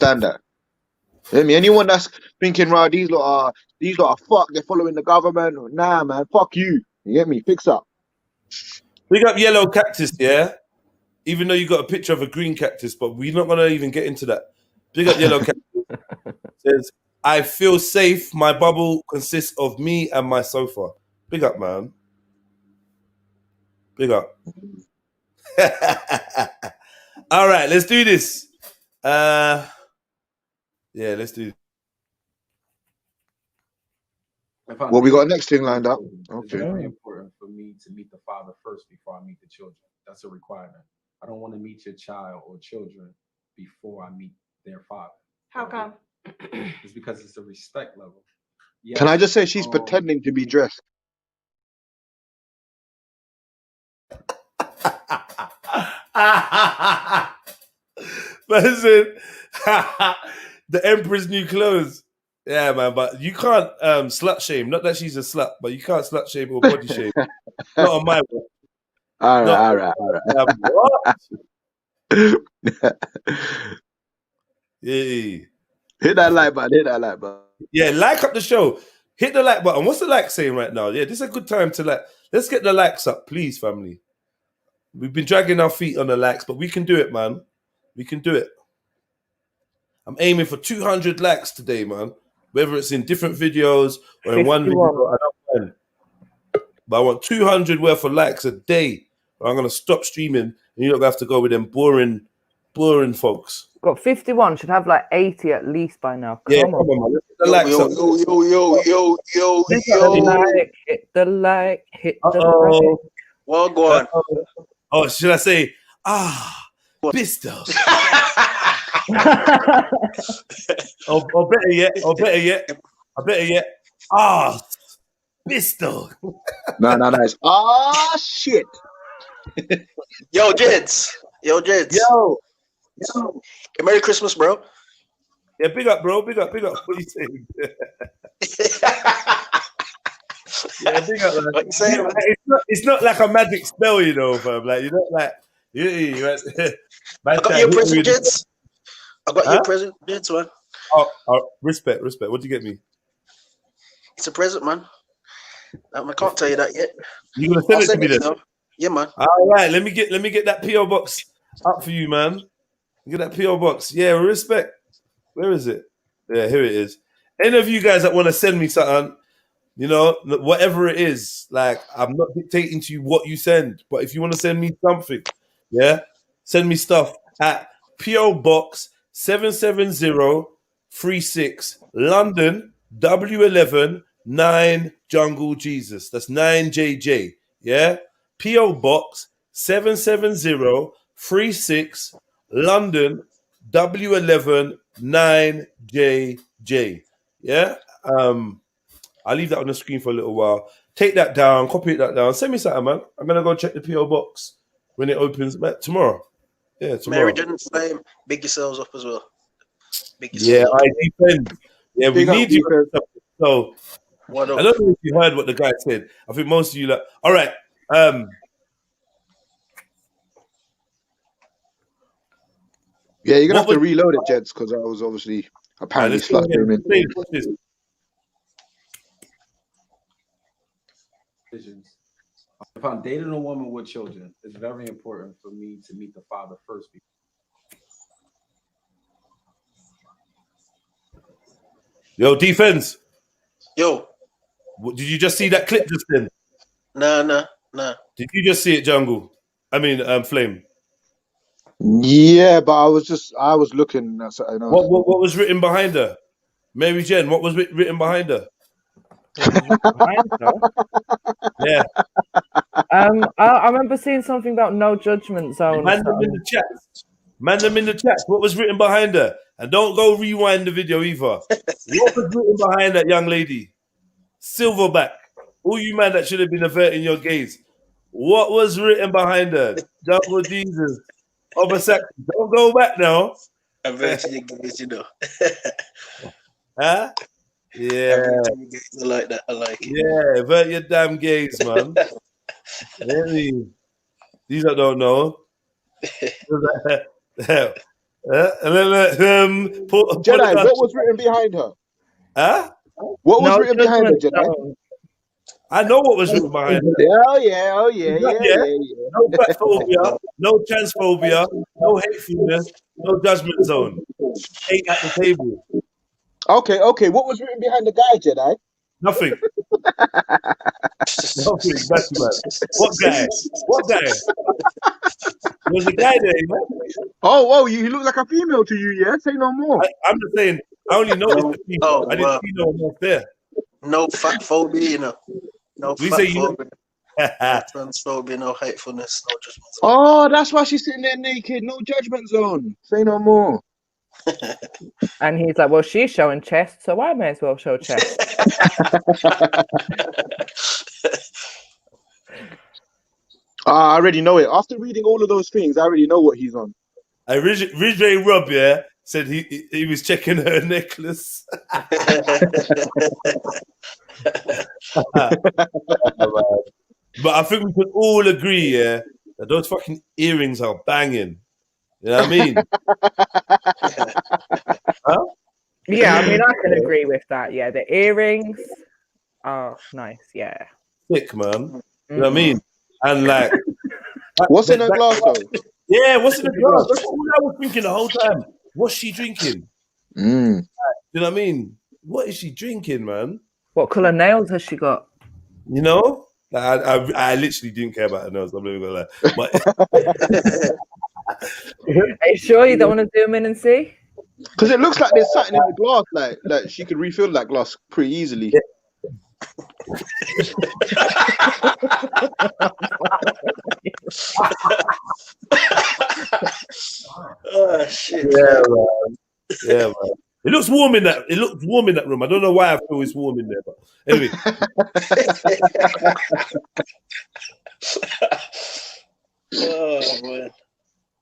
Understand that? You hear me? Anyone that's thinking, right, these lot are fuck, they're following the government. Nah, man, fuck you. You get me? Fix up. Big up Yellow Cactus, yeah? Even though you got a picture of a green cactus, but we're not going to even get into that. Big up Yellow Cactus. Says, I feel safe. My bubble consists of me and my sofa. Big up, man. Big up. All right, let's do this. Yeah, let's do this. Well, we got a next thing lined up. Okay. It's very important for me to meet the father first before I meet the children. That's a requirement. I don't want to meet your child or children before I meet their father. How come? It's because it's a respect level. Yes, Can I just say she's pretending to be dressed? Listen, the Emperor's new clothes. Yeah, man, but you can't slut shame. Not that she's a slut, but you can't slut shame or body shame. Not on my way. All right. What? Yeah. Hit that like button. Yeah, like up the show. Hit the like button. What's the like saying right now? Yeah, this is a good time to like. Let's get the likes up, please, family. We've been dragging our feet on the likes, but we can do it, man. We can do it. I'm aiming for 200 likes today, man. Whether it's in different videos or in one video, I don't mind. But I want 200 worth of likes a day. Or I'm going to stop streaming and you're not going to have to go with them boring folks. Got 51, should have like 80 at least by now. Come on, man. Let's get the likes up. Yo. Hit the like. Well, go on. Oh, should I say, Bisto? or better yet, Bisto. No, it's shit. Yo, Jeds. Yo. Merry Christmas, bro. Yeah, big up, bro. Big up. What are you saying? Yeah, big up, man. It's not like a magic spell, you know, fam. Like, you know, like, I got your present, Jeds. I got your present, Jeds, man. Oh, respect. What do you get me? It's a present, man. I can't tell you that yet. You gonna send it to me then? Yeah, man. All right, let me get that PO box up for you, man. Get that PO box. Yeah, respect. Where is it? Yeah, here it is. Any of you guys that want to send me something, you know, whatever it is, like, I'm not dictating to you what you send, but if you want to send me something, yeah, send me stuff at PO Box 77036 London W11 9 Jungle Jesus. That's 9JJ. Yeah, PO Box 77036 London W11 9JJ. Yeah. I'll leave that on the screen for a little while. Take that down, copy that down. Send me something, man. I'm gonna go check the PO box when it opens tomorrow. Yeah, tomorrow. Mary didn't flame. Big yourselves up as well. Yeah, I defend. Yeah, we need you. So I don't know if you heard what the guy said. I think most of you like. All right. Yeah, you're gonna have to reload it, Jeds, because I was obviously apparently slut shaming. If I'm dating a woman with children, it's very important for me to meet the father first. Yo, defense. Yo. Did you just see that clip just then? No. Did you just see it, Jungle? I mean, Flame. Yeah, but I was looking at something else. What was written behind her? Mary Jen, what was written behind her? Yeah. I remember seeing something about no judgment zone. Man them in the chat. What was written behind her? And don't go rewind the video either. What was written behind that young lady? Silverback. All you man that should have been averting your gaze. What was written behind her? Double Jesus. Homosexual. Don't go back now. Averting your gaze, you know. Huh? Yeah. I like that. I like it. Yeah, avert your damn gaze, man. Really? These I don't know. And then Jedi, what was written behind her? Huh? What was No written behind her, judgment Jedi? zone. I know what was written behind it. Oh yeah, Yeah. No fat phobia, no transphobia, no hatefulness, no judgment zone. Ain't at the table. Okay. What was written behind the guy, Jedi? Nothing. Nothing. That's man. What guy? What guy? There's a guy there, you know? Oh, you look like a female to you, yeah? Say no more. I'm just saying, I only noticed the female. Oh, I didn't wow. see no one else there. No fat phobia, you know. No We fat say you phobia, no transphobia, no hatefulness, no judgment. Oh, that's why she's sitting there naked. No judgment zone. Say no more. And he's like, well, she's showing chest, so I may as well show chest. I already know it. After reading all of those things, I already know what he's on. Ridgway Rob, yeah, said he was checking her necklace. But I think we can all agree, yeah, that those fucking earrings are banging. You know what I mean? Huh? Yeah, I mean, I can agree with that. Yeah, the earrings are nice. Yeah. Sick, man. You know what I mean? And like, What's in her glass, though? yeah, what's in the glass? That's what I was thinking the whole time. What's she drinking? Mm. You know what I mean? What is she drinking, man? What color nails has she got? You know? Like, I literally didn't care about her nose. I'm not even gonna lie. But Are you sure you don't want to zoom in and see? Because it looks like there's something in the glass, like she could refill that glass pretty easily. Oh shit! yeah, man. Yeah, man. It looks warm in that. It looks warm in that room. I don't know why I feel it's warm in there, but anyway. Oh man.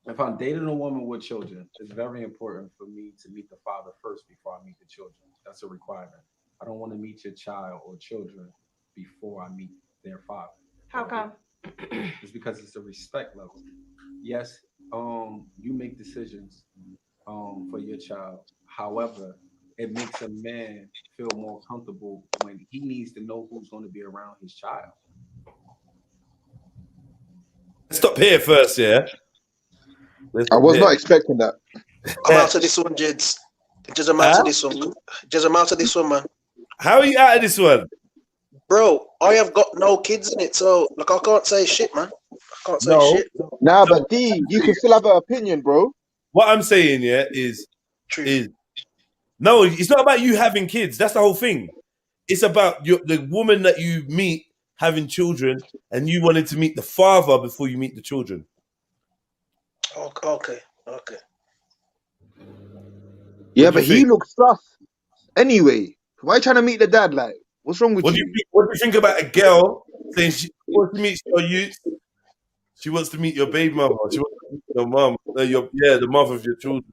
If I'm dating a woman with children, it's very important for me to meet the father first before I meet the children. That's a requirement. I don't want to meet your child or children before I meet their father. How come? It's because it's a respect level. Yes, you make decisions for your child. However, it makes a man feel more comfortable when he needs to know who's going to be around his child. Stop here first, yeah. I was not expecting that. I'm out of this one, Jids. Just I'm out of this one. Just I'm out of this one, man. How are you out of this one? Bro, I have got no kids in it, so like I can't say shit, man. I can't say shit. Nah, but D, you can still have an opinion, bro. What I'm saying, yeah, is no, it's not about you having kids. That's the whole thing. It's about the woman that you meet having children, and you wanted to meet the father before you meet the children. Okay. Yeah, but he looks sus. Anyway, why are you trying to meet the dad? Like, what's wrong with What do you think about a girl saying she wants to meet your youth? She wants to meet your baby mother. She wants to meet your mom. The mother of your children.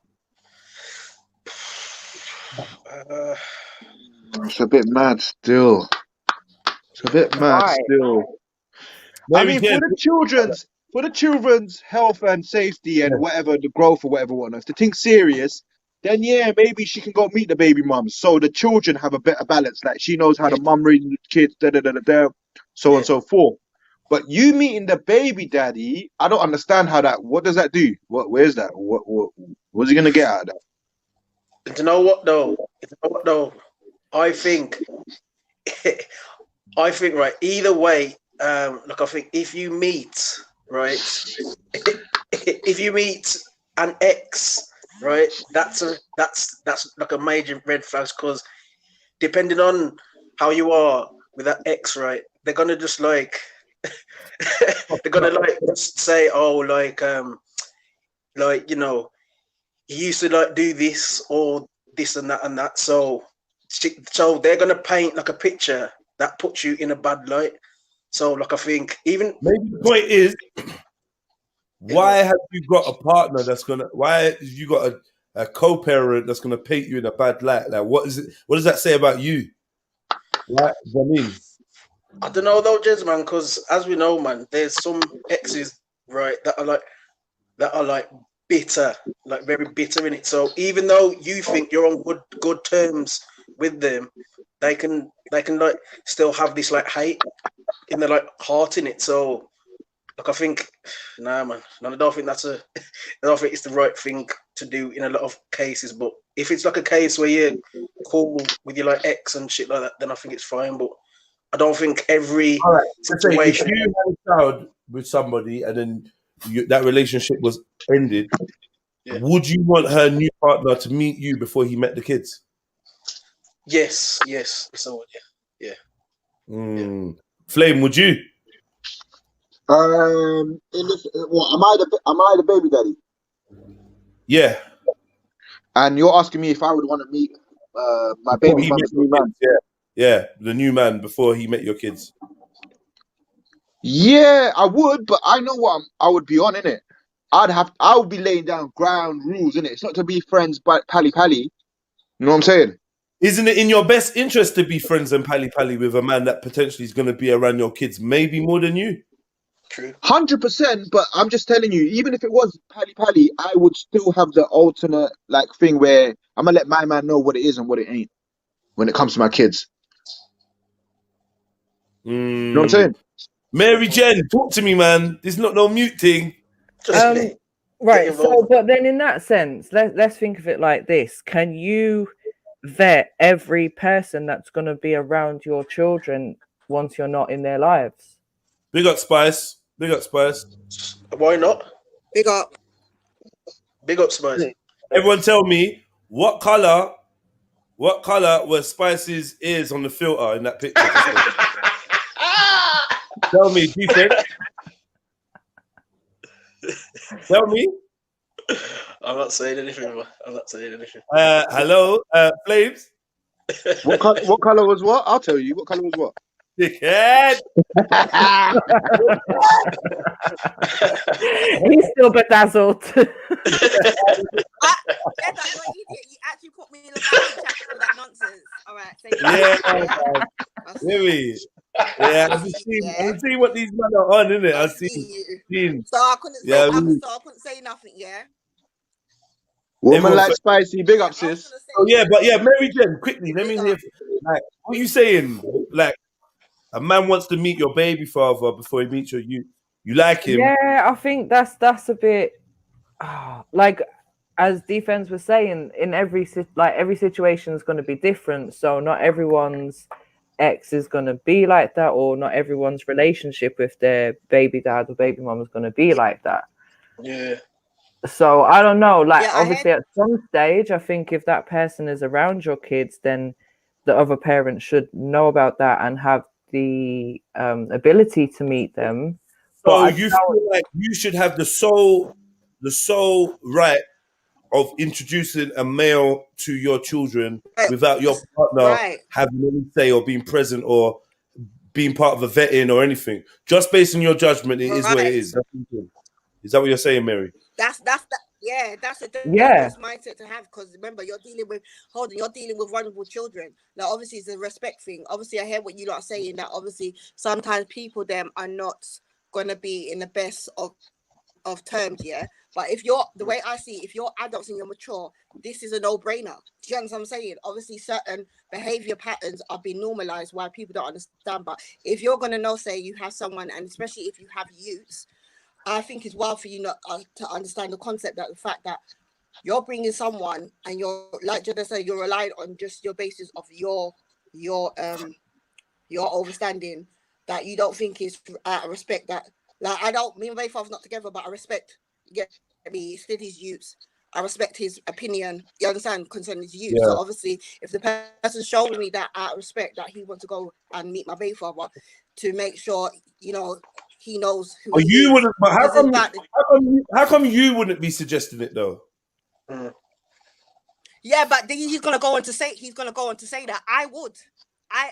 It's a bit mad still. Maybe I mean, for the children's health and safety and whatever, the growth or whatever whatnot. If the thing's serious, then yeah, maybe she can go meet the baby mums. So the children have a better balance. Like she knows how the mum raising the kids, so on and so forth. But you meeting the baby daddy, I don't understand how that. What does that do? Where's that? What's he gonna get out of that? You know what though? I think right. Either way, look, I think if you meet an ex, right, that's like a major red flag, because depending on how you are with that ex, right, they're gonna just like they're gonna like say, oh, like you know, he used to like do this or this and that, so they're gonna paint like a picture that puts you in a bad light. So like I think even maybe the point is, why have you got a partner that's gonna? Why have you got a co-parent that's gonna paint you in a bad light? Like, what is it? What does that say about you? Right? I mean, I don't know though, Jez, man, because as we know, man, there's some exes, right, that are like bitter, like very bitter in it. So even though you think you're on good terms with them, they can like still have this like hate in their like heart in it. So like I think, nah, man, no, I don't think I don't think it's the right thing to do in a lot of cases. But if it's like a case where you're cool with your like ex and shit like that, then I think it's fine. But I don't think every All right. Let's say if situation. you had a child with somebody and then that relationship was ended, Yeah. would you want her new partner to meet you before he met the kids? Yes. So yeah. Flame, would you? Am I the baby daddy? Yeah. And you're asking me if I would want to meet my Before baby he mum's met your new man? kids, yeah, the new man before he met your kids. Yeah, I would, but I know what I would be on, innit? I would be laying down ground rules, innit? It's not to be friends, but pally. You know what I'm saying? Isn't it in your best interest to be friends and pally with a man that potentially is going to be around your kids, maybe more than you? True. 100%, but I'm just telling you, even if it was pally, I would still have the alternate like thing where I'm gonna let my man know what it is and what it ain't when it comes to my kids. You know what I'm saying? Mary Jen, talk to me, man. There's not no mute thing. Right. So, but then in that sense, let's think of it like this: can you vet every person that's going to be around your children once you're not in their lives? Big up Spice. Why not? Big up Spice. Everyone tell me what color were Spice's ears on the filter in that picture? Tell me, defense. Tell me. I'm not saying anything. Hello, Flames. What color was what? I'll tell you. What color was what? Dickhead. He's still bedazzled. That's what you did. You actually put me in the back chat for that nonsense. All right. Yeah, I've seen what these men are on, innit? I've seen. So I couldn't say nothing, yeah. Woman like Spicy, big up, sis. Oh yeah, but yeah, Mary Jen, quickly, let me hear. Like, what are you saying? Like, a man wants to meet your baby father before he meets you. You like him? Yeah, I think that's a bit like, as Defense was saying, in every situation is going to be different. So not everyone's ex is going to be like that, or not everyone's relationship with their baby dad or baby mom is going to be like that. Yeah. So I don't know. Like, obviously, at some stage, I think if that person is around your kids, then the other parent should know about that and have the ability to meet them. So you feel like you should have the sole right of introducing a male to your children without your partner having any say or being present or being part of a vetting or anything. Just based on your judgment, it is what it is. Is that what you're saying, Mary? That's a dangerous mindset to have, because remember, you're dealing with vulnerable children. Now, obviously, it's a respect thing. Obviously, I hear what you lot are saying, that obviously sometimes people them are not going to be in the best of terms, yeah. But if you're, the way I see, if you're adults and you're mature, this is a no-brainer. Do you understand what I'm saying? Obviously, certain behavior patterns are being normalized why people don't understand. But if you're going to know, say you have someone, and especially if you have youths, I think it's wild for you not to understand the concept, that the fact that you're bringing someone and you're, like Jada said, you're relying on just your basis of your overstanding, that you don't think is out of respect. That, like, me and Babyfather's not together, but I respect, you get me, still his youths. I respect his opinion, you understand, concerning his youth. So obviously, if the person's showing me that out of respect, that he wants to go and meet my Babyfather to make sure, you know, he knows who he is. Wouldn't, but how come you wouldn't be suggesting it though? Yeah, but he's gonna go on to say that I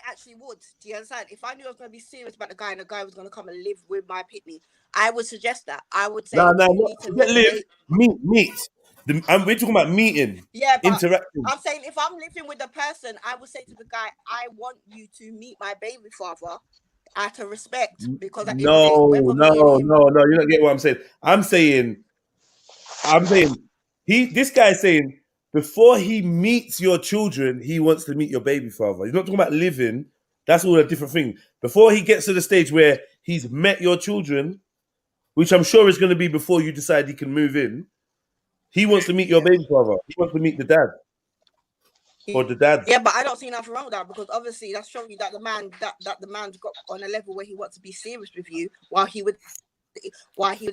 actually would. Do you understand? If I knew I was gonna be serious about the guy and the guy was gonna come and live with my pitney, I would suggest that. I would say meet. We're talking about meeting. Yeah, but interacting. I'm saying, if I'm living with the person, I would say to the guy, I want you to meet my Babyfather out of respect, because no, you're not getting what I'm saying. I'm saying I'm saying this guy's saying before he meets your children, he wants to meet your baby father. He's not talking about living. That's all a different thing. Before he gets to the stage where he's met your children, which I'm sure is going to be before you decide he can move in, he wants to meet your baby father. He wants to meet the dad. Or the dads. Yeah, but I don't see nothing wrong with that because obviously that's showing you that the man's got on a level where he wants to be serious with you, while he would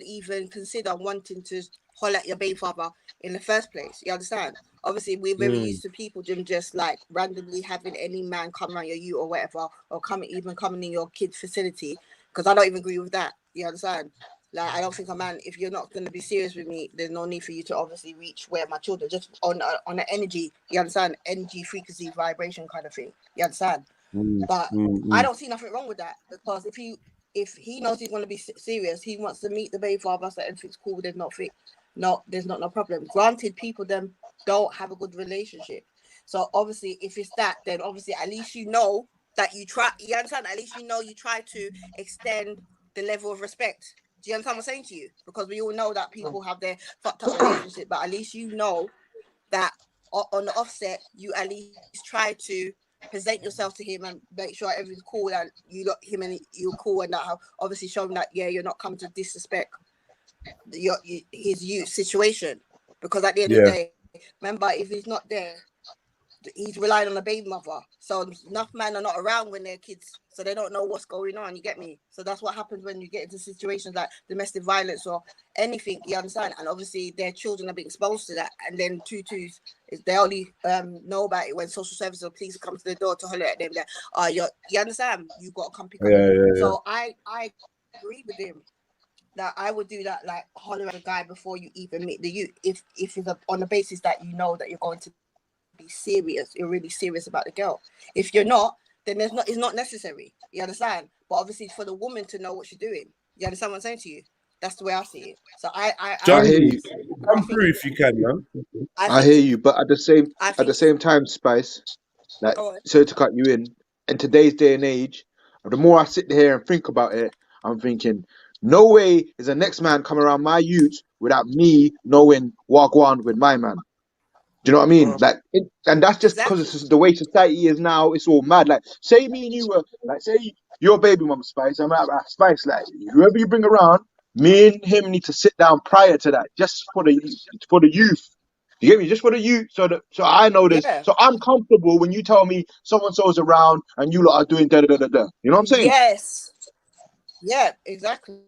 even consider wanting to holler at your baby father in the first place. You understand? Obviously, we're very used to people just like randomly having any man come around you or whatever, or coming in your kid's facility. Because I don't even agree with that. You understand? Like, I don't think a man, if you're not going to be serious with me, there's no need for you to obviously reach where my children, just on an energy, you understand? Energy, frequency, vibration kind of thing. You understand? But I don't see nothing wrong with that, because if he knows he's going to be serious, he wants to meet the baby father, so everything's cool, there's no problem. Granted, people then don't have a good relationship. So obviously, if it's that, then obviously at least you know that you try, you understand? At least you know you try to extend the level of respect. Do you understand what I'm saying to you? Because we all know that people have their fucked up relationship, but at least you know that on the offset, you at least try to present yourself to him and make sure everything's cool, and you got him and you're cool, and that obviously show him that you're not coming to disrespect his youth situation. Because at the end of the day, remember, if he's not there, he's relying on the baby mother. So enough men are not around when they're kids, so they don't know what's going on. You get me? So that's what happens when you get into situations like domestic violence or anything. You understand? And obviously their children are being exposed to that. And then tutus, they only know about it when social services or police come to the door to holler at them. That you understand? You got to come pick up. So I agree with him that I would do that, like holler at a guy before you even meet the youth. If it's on the basis that you know that you're going to be serious, you're really serious about the girl. If you're not, then it's not necessary. You understand? But obviously it's for the woman to know what she's doing. You understand what I'm saying to you? That's the way I see it. So I hear you. Come through if you can, man. I hear you, but at the same time, Spice, like, sorry to cut you in today's day and age, the more I sit here and think about it, I'm thinking, no way is the next man coming around my youth without me knowing what go on with my man. Do you know what I mean? Like, and that's just because it's the way society is now. It's all mad. Like, say me and you were, like, say your baby mama Spice, I'm at Spice. Like, whoever you bring around, me and him need to sit down prior to that, just for the youth. You get me? Just for the youth, so I know this. Yeah. So I'm comfortable when you tell me so and so's around and you lot are doing da da da da. You know what I'm saying? Yes. Yeah, exactly.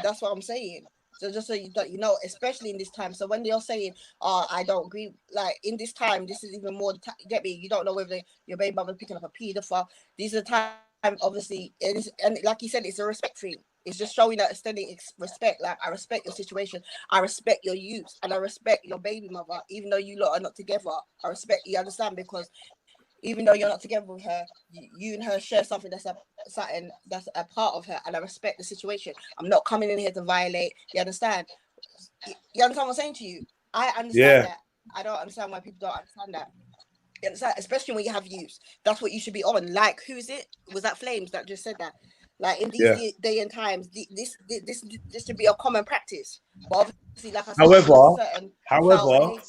That's what I'm saying. So just so you know, especially in this time. So when you're saying, I don't agree, like in this time, this is even more, get me? You don't know whether your baby mother's picking up a pedophile. These are the time, obviously, and like you said, it's a respect thing. It's just showing that extending respect. Like, I respect your situation. I respect your youth. And I respect your baby mother. Even though you lot are not together, I respect you, understand? Because even though you're not together with her, you and her share something that's a part of her, and I respect the situation. I'm not coming in here to violate. You understand? You understand what I'm saying to you? I understand that. I don't understand why people don't understand that. You understand? Especially when you have youth. That's what you should be on. Like, who is it? Was that Flames that just said that? Like, in these day and times, this should be a common practice. But obviously, like I said, however, go on.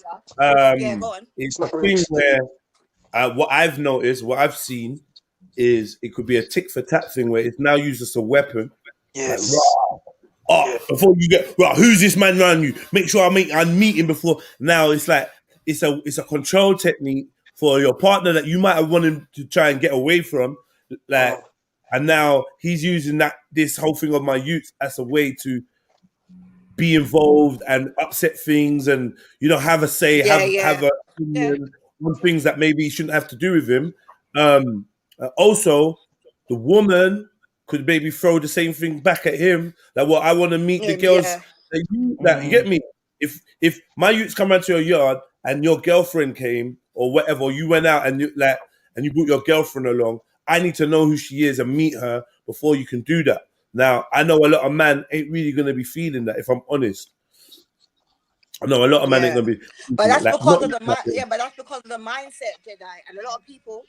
It's a thing where what I've noticed, what I've seen, is it could be a tick for tat thing where it's now used as a weapon. Yes. Like, before you get who's this man around you? Make sure I'm meeting before. Now it's like it's a control technique for your partner that you might have wanted to try and get away from, like, and now he's using this whole thing of my youth as a way to be involved and upset things, and have a say, have an opinion on things that maybe shouldn't have to do with him. Also, the woman could maybe throw the same thing back at him. Like, well, I want to meet the girls that you get me. If my youths come out to your yard and your girlfriend came or whatever, or you went out and you brought your girlfriend along, I need to know who she is and meet her before you can do that. Now, I know a lot of men ain't really going to be feeling that, if I'm honest. I know a lot of men ain't going to be. But that's because of but that's because of the mindset, Jedi. And a lot of people.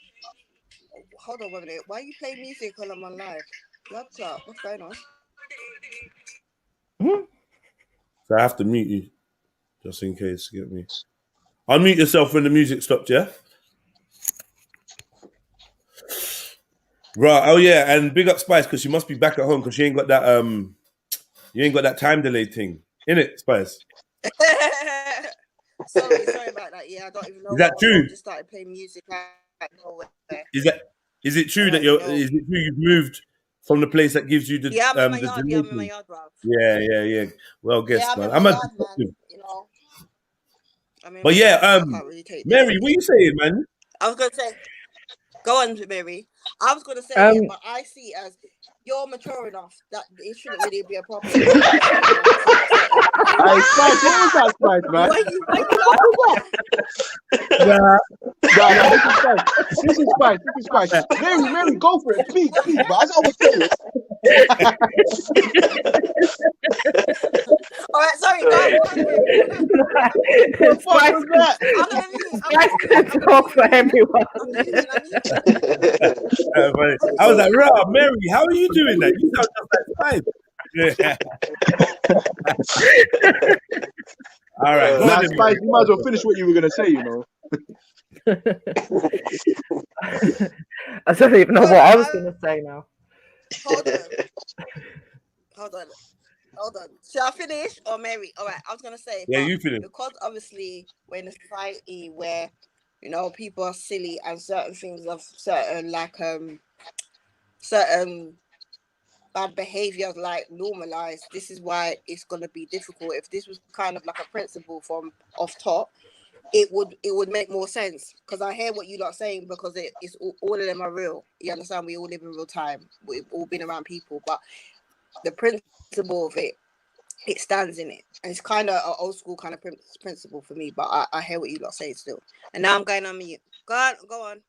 Hold on a minute. Why are you playing music when I'm on live? What's up? What's going on? So I have to mute you. Just in case, get me. Unmute yourself when the music stopped, yeah? Right, oh yeah, and big up Spice, because she must be back at home because she ain't got that you ain't got that time delay thing. Innit, Spice? sorry about that. Yeah, I don't even know. Is that true? I just started playing music out nowhere. Is it true that is it true you've moved from the place that gives you the I'm in my yard. Yeah, I'm in my yard, bro. Yeah. Well guess, yeah, man. I'm in my yard, man. You know. But yeah, Mary, what are you saying, man? I was gonna say, go on, Mary. I was gonna say, but I see it as you're mature enough that it shouldn't really be a problem. Hey, Spice, what was that, Spice, man? This is Spice. Mary, go for it. Speak, but as I was saying. All right, sorry, go Spice could talk for everyone. I was like, Rob, Mary, how are you doing that? You sound just like Spice. All right, now, Spice, you might as well finish what you were gonna say, you know. I don't even know what I was gonna say now. Hold on. Shall I finish or Mary? All right, I was gonna say. Yeah, you finish. Because obviously we're in a society where people are silly and certain things of certain certain bad behaviors like normalized. This is why it's gonna be difficult. If this was kind of like a principle from off top, it would make more sense. Because I hear what you're not saying, because it's all of them are real. You understand? We all live in real time. We've all been around people, but the principle of it stands in it, and it's kind of an old school kind of principle for me. But I hear what you lot say still. And now I'm going on mute. Go on.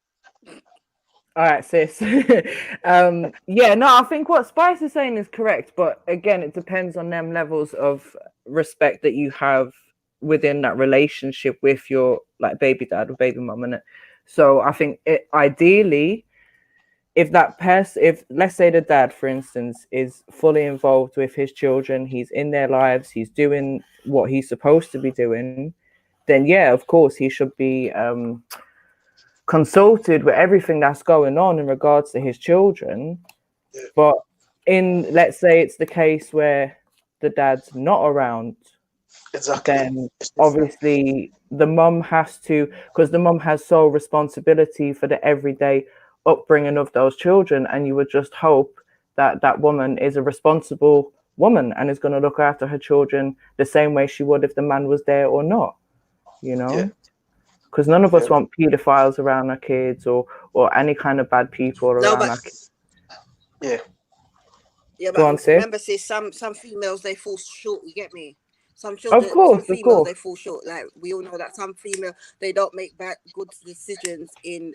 All right, sis. Yeah, no, I think what Spice is saying is correct, but again, it depends on them levels of respect that you have within that relationship with your baby dad or baby mum, innit? So I think ideally, if let's say the dad, for instance, is fully involved with his children, he's in their lives, he's doing what he's supposed to be doing, then yeah, of course he should be consulted with everything that's going on in regards to his children. But let's say it's the case where the dad's not around, then obviously the mum has to, because the mum has sole responsibility for the everyday upbringing of those children, and you would just hope that that woman is a responsible woman and is going to look after her children the same way she would if the man was there or not, because none of us want pedophiles around our kids or any kind of bad people around our kids. But remember, sis, some females, they fall short, you get me? Some children, some females, they fall short. Like we all know that some female, they don't make good decisions in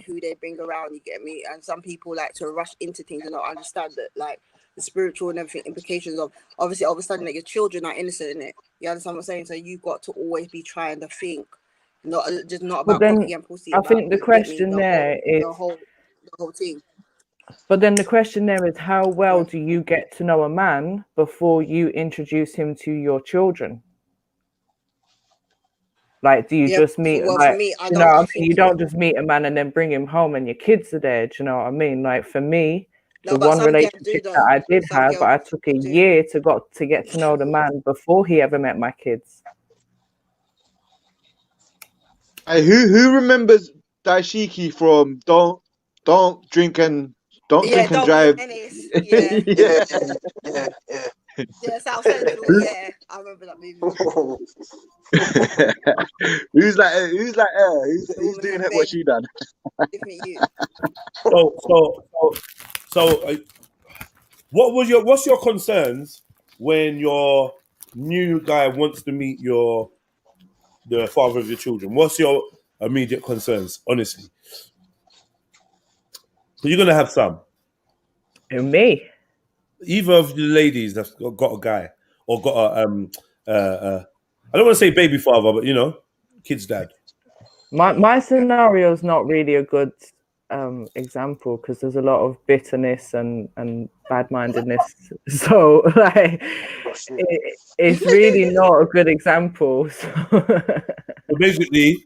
who they bring around. You get me? And some people like to rush into things and not understand that, like the spiritual and everything implications of obviously understanding that your children are innocent in it. You understand what I'm saying? So you've got to always be trying to think, not about cocky and pussy. I think the question there is the whole thing. But then the question there is, how well do you get to know a man before you introduce him to your children? Like, do you just meet, you don't just meet a man and then bring him home and your kids are there. Do you know what I mean? Like, for me, the one relationship that I did have, I took a year to get to know the man before he ever met my kids. Hey, who remembers Daishiki from Don't Drink and Drive? Yeah. Yeah, South Central. Yeah, I remember that movie. Who's doing what she done? So, what's your concerns when your new guy wants to meet the father of your children? What's your immediate concerns, honestly? So you're gonna have some. Me? Either of the ladies that's got a guy or got a I don't want to say baby father, but kid's dad. My scenario is not really a good example because there's a lot of bitterness and bad-mindedness. So like, it's really not a good example. So. So basically,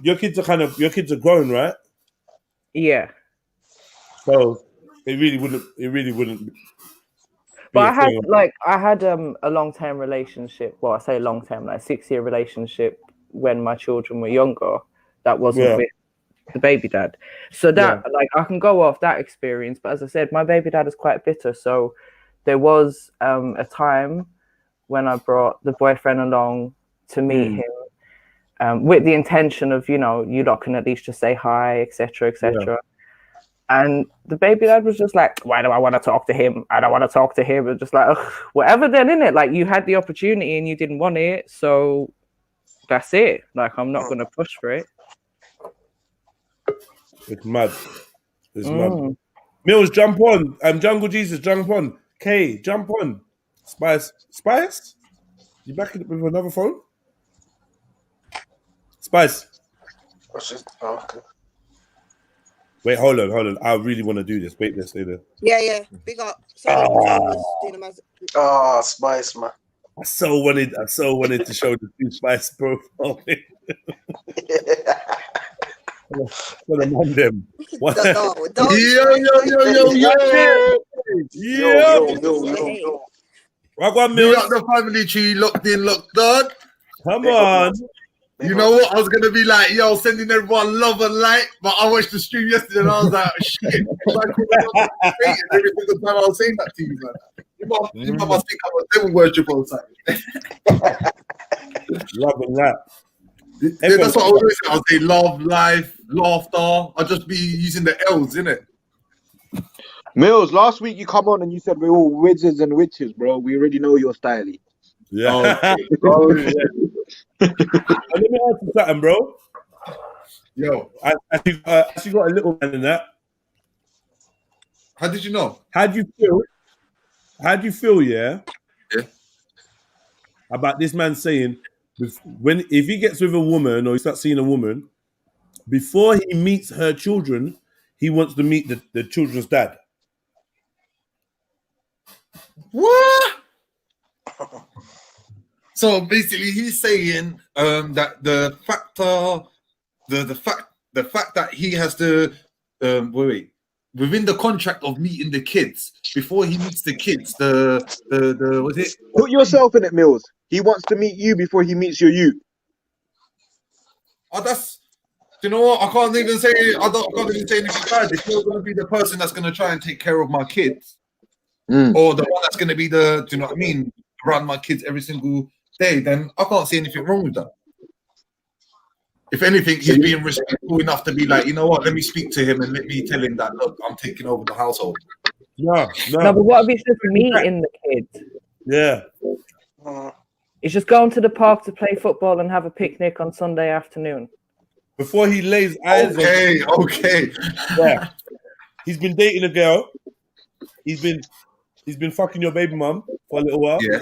your kids are grown, right? Yeah. So it really wouldn't. But I had a long-term relationship. Well, I say long-term, like 6-year relationship when my children were younger. That wasn't with the baby dad. So that like I can go off that experience. But as I said, my baby dad is quite bitter. So there was a time when I brought the boyfriend along to meet him with the intention of, you lot can at least just say hi, etc., etc. Yeah. And the baby dad was just like, why do I want to talk to him? I don't want to talk to him. And just like, whatever then, innit? Like, you had the opportunity and you didn't want it. So that's it. Like, I'm not going to push for it. It's mad. It's mad. Mills, jump on. Jungle Jesus, jump on. Kay, jump on. Spice? You back with another phone? Spice. Okay. Wait, hold on. I really want to do this. Wait, let's stay there. Yeah. Big up. Sorry, Spice, man. I so wanted to show the two Spice profile. What a man them. Yo. I got Mills. Up the family tree, locked in, locked on. Come on. You know what? I was gonna be like, yo, sending everyone love and light, but I watched the stream yesterday and I was like, shit. Every single time I was saying that to you, man. You must think I was devil worship all the time. Love and light. Yeah, that's what I always say. I'll say love, life, laughter. I'll just be using the L's, innit? Mills, last week you come on and you said we're all wizards and witches, bro. We already know your style. Yeah. Oh, yeah. Let me ask you something, bro. Yo, I actually got a little man in that. How did you know? How do you feel? Yeah. About this man saying if he gets with a woman or he starts seeing a woman, before he meets her children, he wants to meet the children's dad. What? So basically, he's saying that the fact that he has to within the contract of meeting the kids, before he meets the kids, the was it? Put yourself in it, Mills. He wants to meet you before he meets your you. Oh, that's. You know what? I can't even say. I can't even say anything bad. If you're going to be the person that's going to try and take care of my kids, or the one that's going to be the, do you know what I mean, around my kids every single day, then I can't see anything wrong with that. If anything, he's being respectful enough to be like, you know what, let me speak to him and let me tell him that, look, I'm taking over the household. No, but what if it's just meeting the kids? Yeah. It's just going to the park to play football and have a picnic on Sunday afternoon. Before he lays eyes on... Okay. Yeah. He's been dating a girl. He's been fucking your baby mum for a little while. Yeah.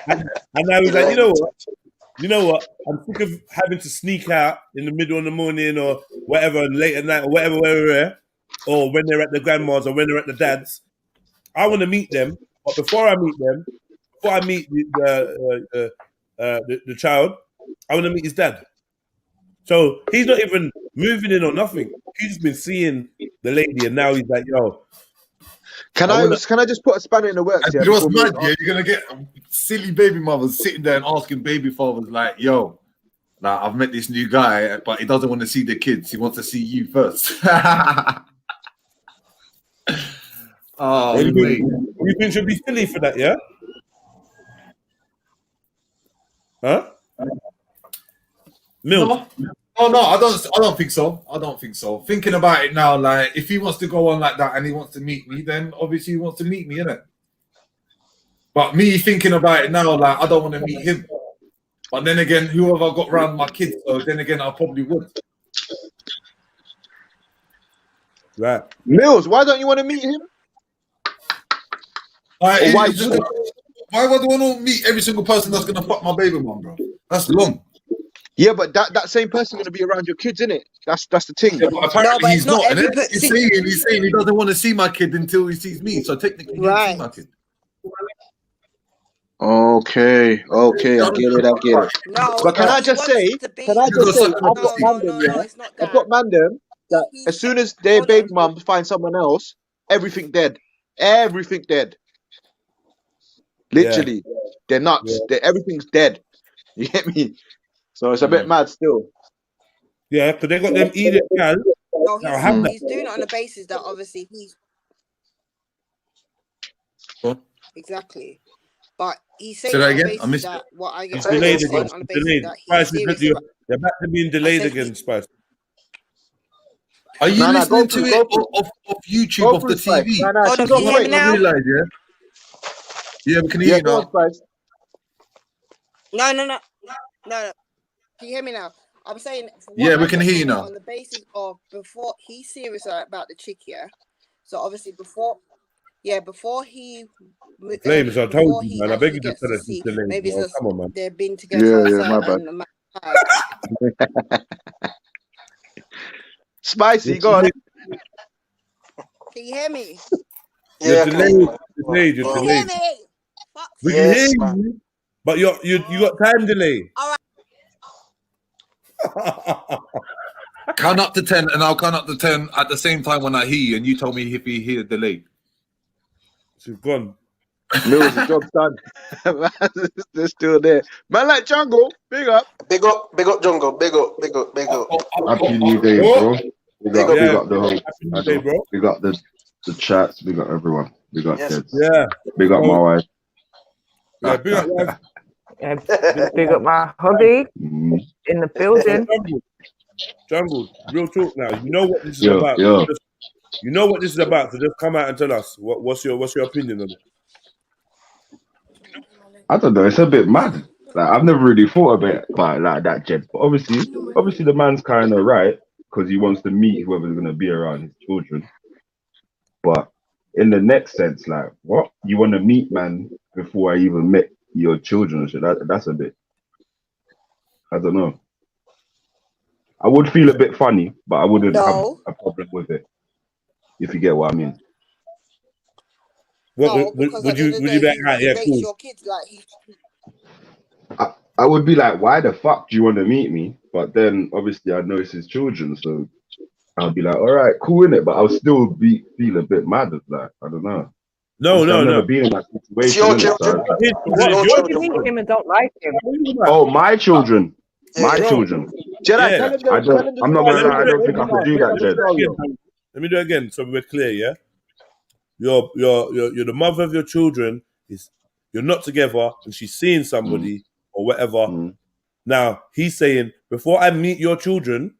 And now he's like, you know what? I'm sick of having to sneak out in the middle of the morning or whatever, late at night or whatever, or when they're at the grandma's or when they're at the dad's. I want to meet them, but before I meet the child, I want to meet his dad. So he's not even moving in or nothing. He's just been seeing the lady, and now he's like, yo. Can I just put a spanner in the works? Yeah, what's mad, yeah? You're going to get silly baby mothers sitting there and asking baby fathers like, yo, nah, I've met this new guy, but he doesn't want to see the kids. He wants to see you first. Oh, you think she'll be silly for that, yeah? Huh? Milk? No, I don't think so. I don't think so. Thinking about it now, like if he wants to go on like that and he wants to meet me, then obviously he wants to meet me, innit? But me thinking about it now, like I don't want to meet him. But then again, who have I got around my kids? So then again, I probably would. Right. Mills, why don't you want to meet him? Why would I want to meet every single person that's gonna fuck my baby mom, bro? That's long. Yeah, but that same person gonna be around your kids, innit? That's the thing. Yeah, but apparently but he's it's not not. every And he's saying he doesn't want to see my kid until he sees me. So technically, he didn't see Right. my kid. Okay, I get it. No, But can I he just wants say, to be. can I just say, I've No, got no, mandem, no, yeah? no, it's not I've that. got mandem that He- as soon as their hold baby on. mum finds someone else, everything dead. Everything dead. Literally. They're nuts. Everything's dead. You get me? So it's a bit mad still. Yeah, because they got them Edith gal. No, that'll have that. he's doing it on the basis that obviously he's exactly. But he's saying Say that on the again? I basis missed that it. what I get It's delayed he's saying again. on the It's basis delayed. that Spice, he's serious about. they're back to being delayed said again, Spice. Are you Nah, listening go to through, it go off YouTube, Go off through, the Spice. TV? Nah, Hold on, she's can on you hear me point. I now? realize, yeah? Yeah, we can hear Yeah, you go on, now. Spice. No. Can you hear me now? I'm saying Yeah, we can hear you now. on the basis of before he's serious about the chick, yeah. So obviously before he Flames, I before told you, he man. I beg actually you to gets tell to us it's see delayed, maybe it's bro. just Come on, man. they've been together for a my bad. certain amount of time. Spicy, go on. Can you hear me? You're Yeah, delayed. man. You're Can you delayed. hear me? Fuck. We can hear Yes, man. you, but you got time delay. All right. Count up to 10, and I'll count up to 10 at the same time when I hear you, and you told me if you hear delayed. She's gone. Mills, the job's done. They're still there. Man like Jungle, big up. Big up, Jungle. Big up. Happy New Day, bro. Big up the whole. Happy New Day, bro. Big up the chats. Big up everyone. Big up Yes. kids. Yeah. Big up my wife. Yeah, big up, wife. Yeah, big up my hubby in the building. Jungle, real talk now. You know what this is Yo, about. yo. You know what this is about. So just come out and tell us what's your opinion on it. I don't know. It's a bit mad. Like I've never really thought about it like that, Jed. But obviously, the man's kind of right because he wants to meet whoever's gonna be around his children. But in the next sense, like, what you want to meet, man, before I even met your children and shit. That's a bit. I don't know. I would feel a bit funny, but I wouldn't have a problem with it. If you get what I mean. What would you be like? Yeah, cool. Your kids, like I would be like, why the fuck do you want to meet me? But then obviously I know it's his children, so I'll be like, all right, cool, innit? But I'll still feel a bit mad at that. I don't know. No. I've never been in that situation. What do you mean him and don't like him? Oh, my children. My children. Jedi, I'm not gonna lie, I don't think I could do that, Jed. Let me do it again so we're clear, yeah? You're the mother of your children, you're not together and she's seeing somebody or whatever. Now he's saying, before I meet your children,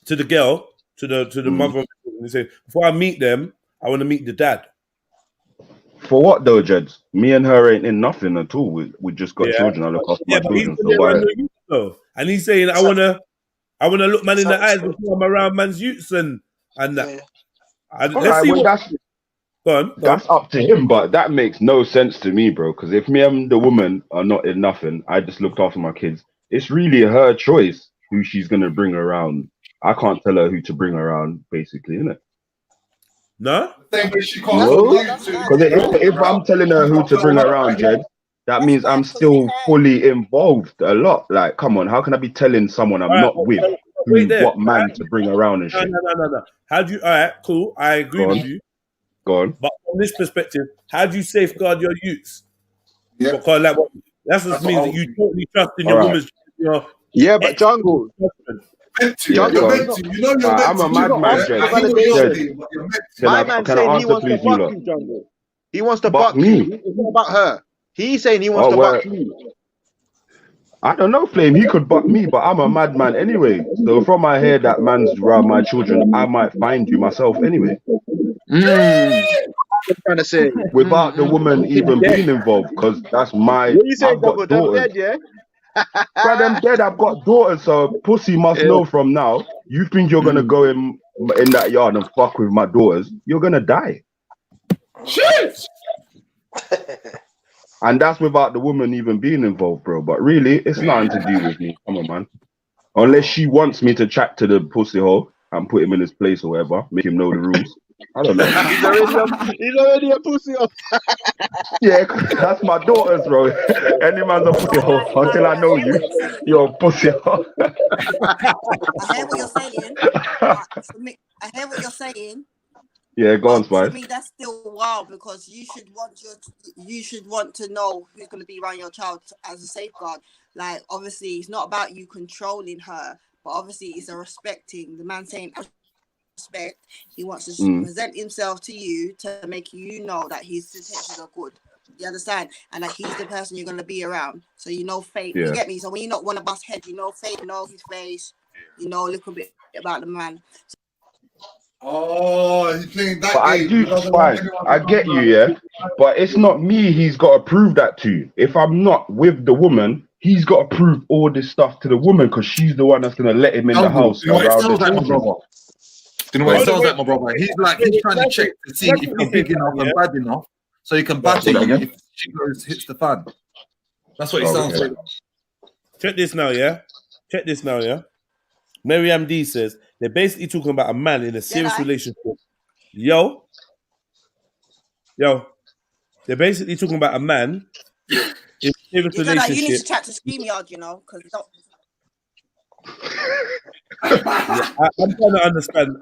to the girl, to the mother of the children, he's saying, before I meet them, I want to meet the dad. For what though, Jed? Me and her ain't in nothing at all. We just got children. I look after my children. So why? And he's saying, I wanna look man in the eyes before I'm around man's youths and that. Let's see. That's up to him, but that makes no sense to me, bro. Because if me and the woman are not in nothing, I just looked after my kids. It's really her choice who she's gonna bring around. I can't tell her who to bring around, basically, innit? No? Because if I'm telling her who to bring around, Jed, that means I'm still fully involved a lot. Like, come on, how can I be telling someone I'm not with what man to bring around and shit? No. How do you? All right, cool. I agree with you. Go on. But from this perspective, how do you safeguard your youths? Yeah. Because that just means that you totally trust in your woman's. Yeah, but Jungle. I'm a madman, Jed. My man saying he wants to buck you, Jungle. He wants to buck you. It's not about her. He's saying he wants to buck you. I don't know, Flame. He could buck me, but I'm a madman anyway. So from I hear that man's around my children, I might find you myself anyway. I'm trying to say without the woman even being involved, because that's my. What you say, Double? Them dead, yeah. But I'm dead. I've got daughters, so pussy must know from now. You think you're gonna go in that yard and fuck with my daughters? You're gonna die. Shit. And that's without the woman even being involved, bro. But really, it's nothing to do with me. Come on, man. Unless she wants me to chat to the pussy hole and put him in his place or whatever, make him know the rules. I don't know. he's already a pussy. Yeah, that's my daughter's, bro. Any man's a pussy hole until I know you. You're a pussy hole. I hear what you're saying. I hear what you're saying. Yeah, go on, Spice. For me, that's still wild because you should want to know who's going to be around your child as a safeguard. Like, obviously, it's not about you controlling her, but obviously, it's a respecting. The man saying respect. He wants to present himself to you to make you know that his intentions are good. You understand? And that he's the person you're going to be around. So you know Faith. Yeah. You get me? So when you not want to bust head, you know Faith, you know his face, you know a little bit about the man. Oh, he's playing that but game. I get you, yeah. But it's not me he's got to prove that to. If I'm not with the woman, he's got to prove all this stuff to the woman because she's the one that's going to let him in the house. You know what it sounds like, my brother? Do you know what it sounds like, my brother? He's trying to check to see if you're big enough and bad enough so he can batter you if she hits the fan. That's what it sounds like. Check this now, yeah? Miriam D says, they're basically talking about a man in a serious relationship. Yo. They're basically talking about a man in a serious relationship. You need to chat to StreamYard, you know, because I'm trying to understand.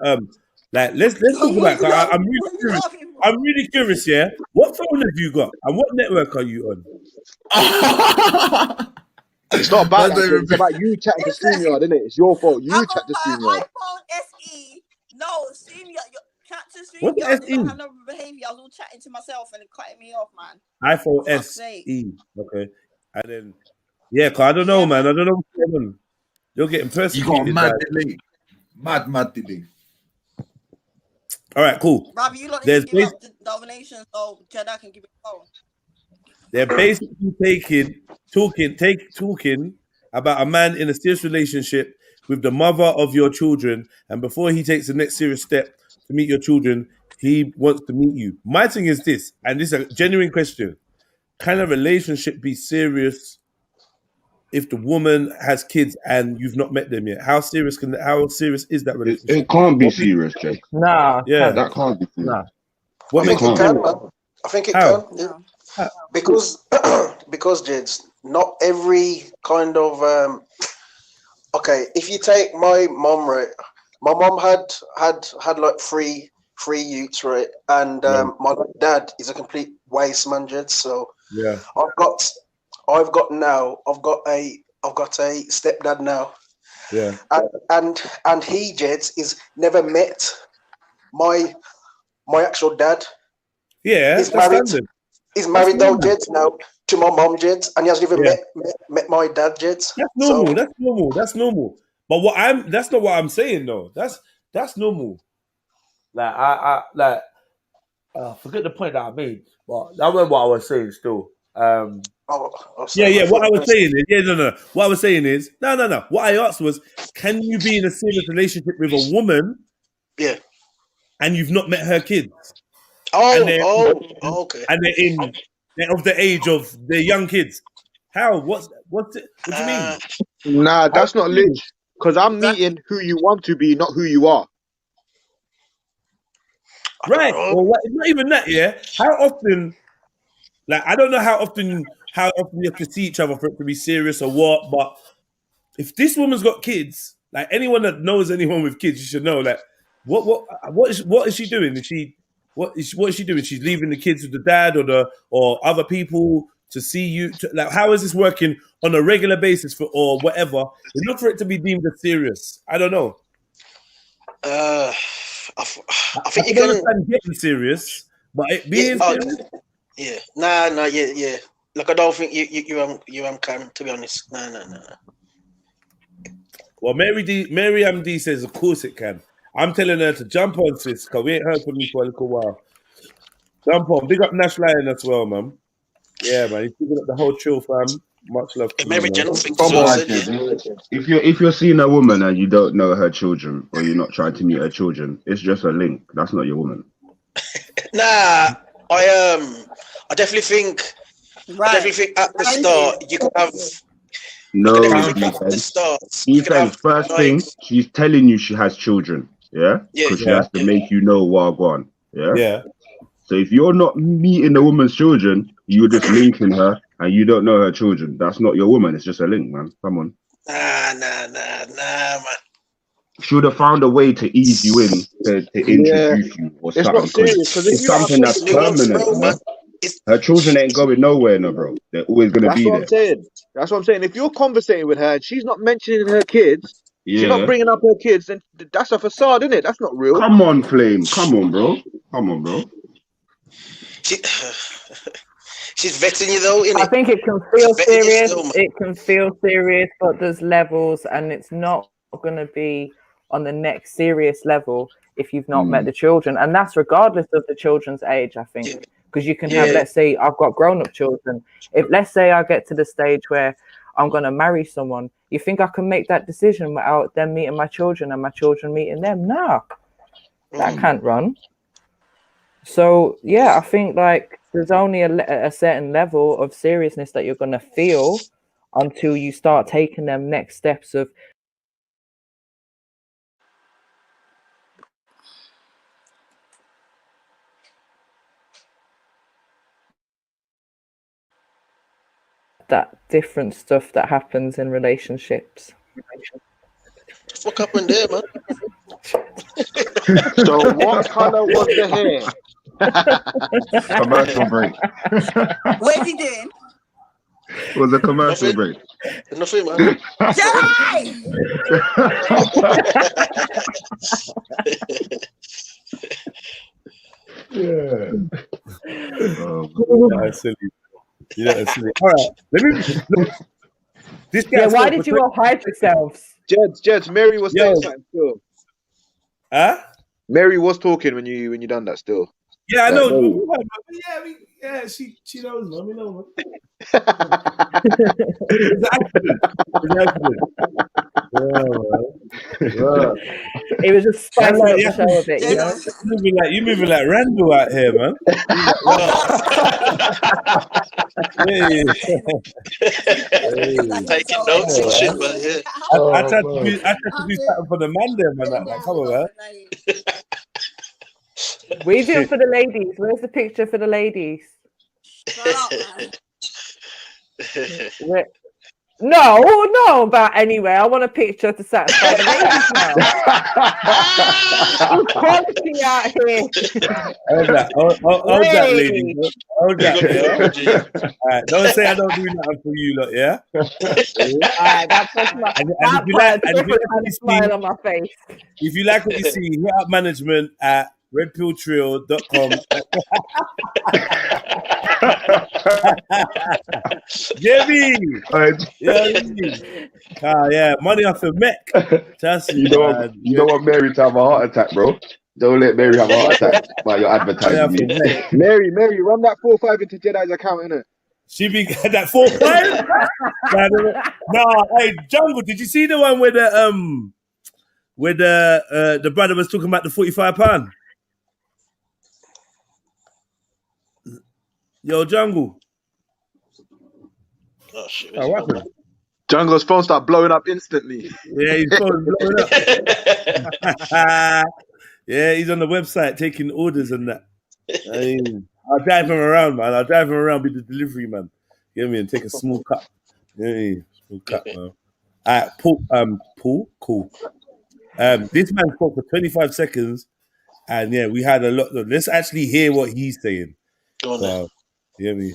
Let's talk about. I'm really curious. I'm really curious. Yeah, what phone have you got, and what network are you on? It's not about that. It's about you chatting to StreamYard, isn't it? It's your fault. You chat to StreamYard. iPhone SE. No, StreamYard. Chat to StreamYard. What's the SE? I don't have no behavior. I was all chatting to myself and it cutting me off, man. iPhone SE. Okay, and then cause I don't know, man. I don't know what's going on. You're getting persecuted. You got mad delay. Mad delay. All right, cool. Robbie, you lot need to give up the domination so Jeddah can give it a phone. They're basically talking about a man in a serious relationship with the mother of your children, and before he takes the next serious step to meet your children, he wants to meet you. My thing is this, and this is a genuine question: can a relationship be serious if the woman has kids and you've not met them yet? How serious is that relationship? It can't be serious, Jake. Nah. Yeah, that can't be serious. Nah. I think it can, man. I think it can. Yeah. Because Jeds, not every kind of okay, if you take my mom, right? My mom had like three youths, right? And my dad is a complete waste man, Jeds. So yeah, I've got a stepdad now. Yeah. And he, Jeds, is never met my actual dad. Yeah, he's married. He's married though, Jeds, now to my mom, Jeds, and he hasn't even met my dad, Jeds. That's normal. That's normal. But that's not what I'm saying though. That's normal. Like I forget the point that I made, but that was what I was saying still. What I was saying is, What I was saying is, no. What I asked was, can you be in a serious relationship with a woman? Yeah. And you've not met her kids? Okay. And they're of the age of their young kids. How? What do you mean? Nah, that's not lit. Because I'm meeting who you want to be, not who you are. Right. Well, it's not even that. Yeah. How often? Like, I don't know how often you have to see each other for it to be serious or what. But if this woman's got kids, like anyone that knows anyone with kids, you should know. Like, what is she doing? What is she doing? She's leaving the kids with the dad or other people to see you. Like, how is this working on a regular basis or whatever? Enough for it to be deemed as serious. I don't know. I think you can understand getting serious, but it being serious. Yeah. Nah. Yeah. Look, I don't think you can, to be honest. No. Well, Mary MD says, of course it can. I'm telling her to jump on, sis, because we ain't heard from you for a little while. Jump on. Big up Nash Lion as well, man. Yeah, man. He's picking up the whole chill, fam. Much love to you, if you're seeing a woman and you don't know her children or you're not trying to meet her children, it's just a link. That's not your woman. Nah, I definitely think But everything at the start, you can have. No, Look at everything at the start. Defense, first thing, she's telling you she has children, yeah? Because she has to make you know what going, yeah? Yeah. So if you're not meeting the woman's children, you're just linking her and you don't know her children. That's not your woman. It's just a link, man. Come on. Nah, man. She would have found a way to ease you in to introduce you or It's something. not serious because It's something that's permanent, man. Her children ain't going nowhere, no, bro. They're always going to be there. That's what I'm saying. If you're conversating with her and she's not mentioning her kids, she's not bringing up her kids, then that's a facade, isn't it? That's not real. Come on, Flame. Come on, bro. Come on, bro. She's vetting you though, innit? I think it can feel serious. It can feel serious, but there's levels, and it's not going to be on the next serious level if you've not met the children, and that's regardless of the children's age. I think because you can have, let's say, I've got grown-up children. If let's say I get to the stage where I'm going to marry someone, you think I can make that decision without them meeting my children and my children meeting them? No, that can't run. So yeah, I think like there's only a certain level of seriousness that you're going to feel until you start taking them next steps of that different stuff that happens in relationships. What happened there, man? So what colour was the hair? Commercial break. Where's he doing? It was a commercial break. Nothing, man. Jai! That's silly. Yeah, that's silly. All right, let me. This why did you all hide yourselves? Jeds, Mary was saying something still. Huh? Mary was talking when you done that still. Yeah, I know. Yeah, she knows. Let me know. It's an accident. Yeah. It was just spicing up the show a bit, you know. You moving like Randall out here, man. Taking notes and shit, man. Yeah. I tried to do something for the man there, man. Like, come on, man. What are you doing for the ladies? Where's the picture for the ladies? No, but anyway, I want a picture to satisfy the ladies now. It's quality out here. Hold that, lady. Hold that. Alright, don't say I don't do nothing for you, lot, yeah? Alright, that's my smile on my face. If you like what you see, hit up management at REDPILLTRILL.com. Jimmy! Yeah, money off the mech. You don't want Mary to have a heart attack, bro. Don't let Mary have a heart attack by your advertising. Mary, run that 4-5 into Jedi's account, innit? She be that 4-5? Nah, hey, Jungle, did you see the one where the brother was talking about the £45? Yo, Jungle. Oh shit. Oh, what happened? Jungle's phone started blowing up instantly. Yeah, his phone's blowing up. Yeah, he's on the website taking orders and that. I'll drive him around, man. I'll drive him around, be the delivery man. Get me and take a small cut. Yeah, small cut, man. Paul, cool. This man spoke for 25 seconds, and yeah, we had a lot. Let's actually hear what he's saying. Go on, then. You hear me?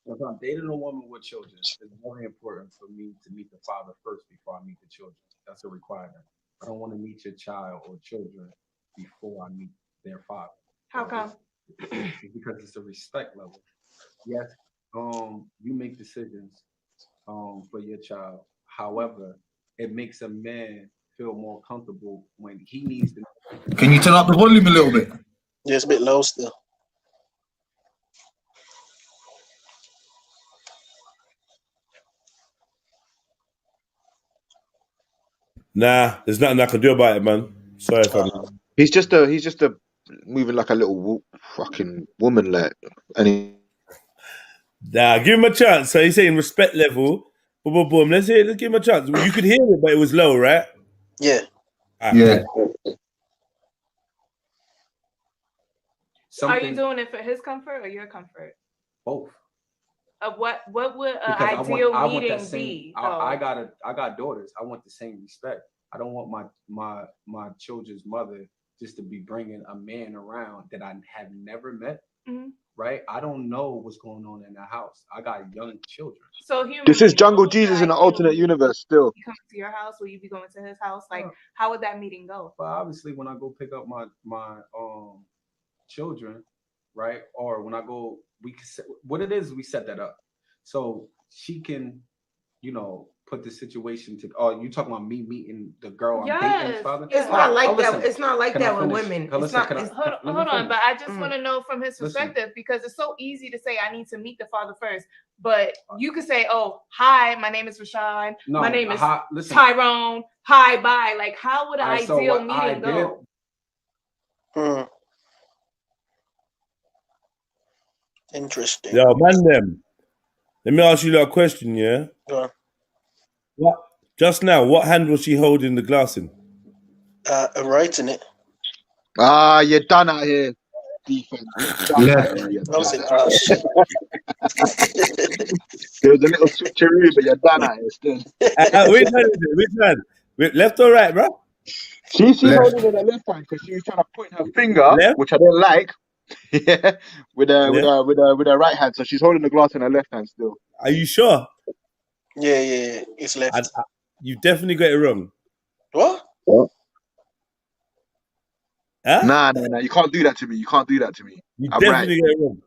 If I'm dating a woman with children, it's very important for me to meet the father first before I meet the children. That's a requirement. I don't want to meet your child or children before I meet their father. How come? Because it's a respect level. Yes, you make decisions for your child. However, it makes a man feel more comfortable when he needs to. Can you turn up the volume a little bit? Yeah, it's a bit low still. Nah, there's nothing I can do about it, man. Sorry, family. He's just a moving like a little fucking woman, like, and Nah, give him a chance. So he's saying respect level. Boom, boom, boom. Let's give him a chance. You could hear it, but it was low, right? Yeah. Yeah. Are you doing it for his comfort or your comfort? Both. What would an Because ideal I want meeting that same, be? I got daughters. I want the same respect. I don't want my children's mother just to be bringing a man around that I have never met. Mm-hmm. Right? I don't know what's going on in the house. I got young children. So this is Jungle Jesus in an alternate universe. Still, he comes to your house. Will you be going to his house? Like, how would that meeting go? But obviously, when I go pick up my children, right, or when I go, we can, what it is, we set that up so she can, you know, put the situation to. Oh, you talking about me meeting the girl I'm dating his father? It's not like that. It's not like that with women. It's not. Hold on, but I just want to know from his perspective, because it's so easy to say I need to meet the father first, but you could say, "Oh, hi, my name is Rashawn. My name is Tyrone. Hi, bye." Like, how would an ideal meeting go? Interesting. Yo, man, them. Let me ask you a question, yeah? Go on. What? Just now, what hand was she holding the glass in? Right in it. You're done out here, defense. There was a little switcheroo, but you're done out here still. Which hand is it? Which hand? Left or right, bro? She's holding in her left hand because she was trying to point her finger, which I don't like. Yeah, with her right hand. So she's holding the glass in her left hand still. Are you sure? Yeah, it's left. You definitely got it wrong. What? Huh? Nah. You can't do that to me. You definitely got it wrong.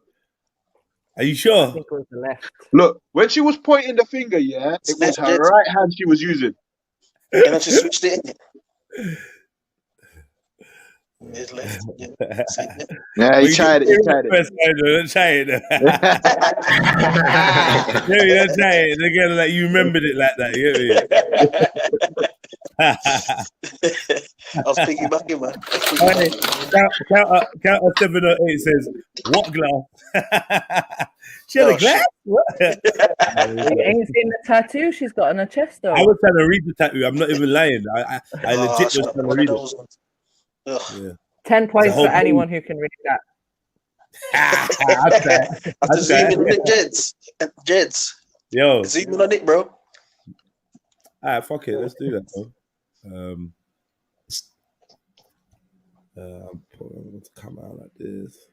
Are you sure? I think it was the left. Look, when she was pointing the finger, yeah, it was her right hand she was using. And then she switched it. It's left. Yeah, he tried it. Don't try it. Don't try it. They're gonna like you remembered it like that. You I was piggybacking, man. Count 708 says, "What glass?" She had a glass. What? You ain't seen the tattoo she's got on her chest, though. I was trying to read the tattoo. I'm not even lying. I legit was trying to read it. Yeah. 10 points for anyone who can read that. I have to zoom in on it, Jeds. Yo. Zoom in on it, bro. Alright, fuck it. Let's do that, bro. To come out like this.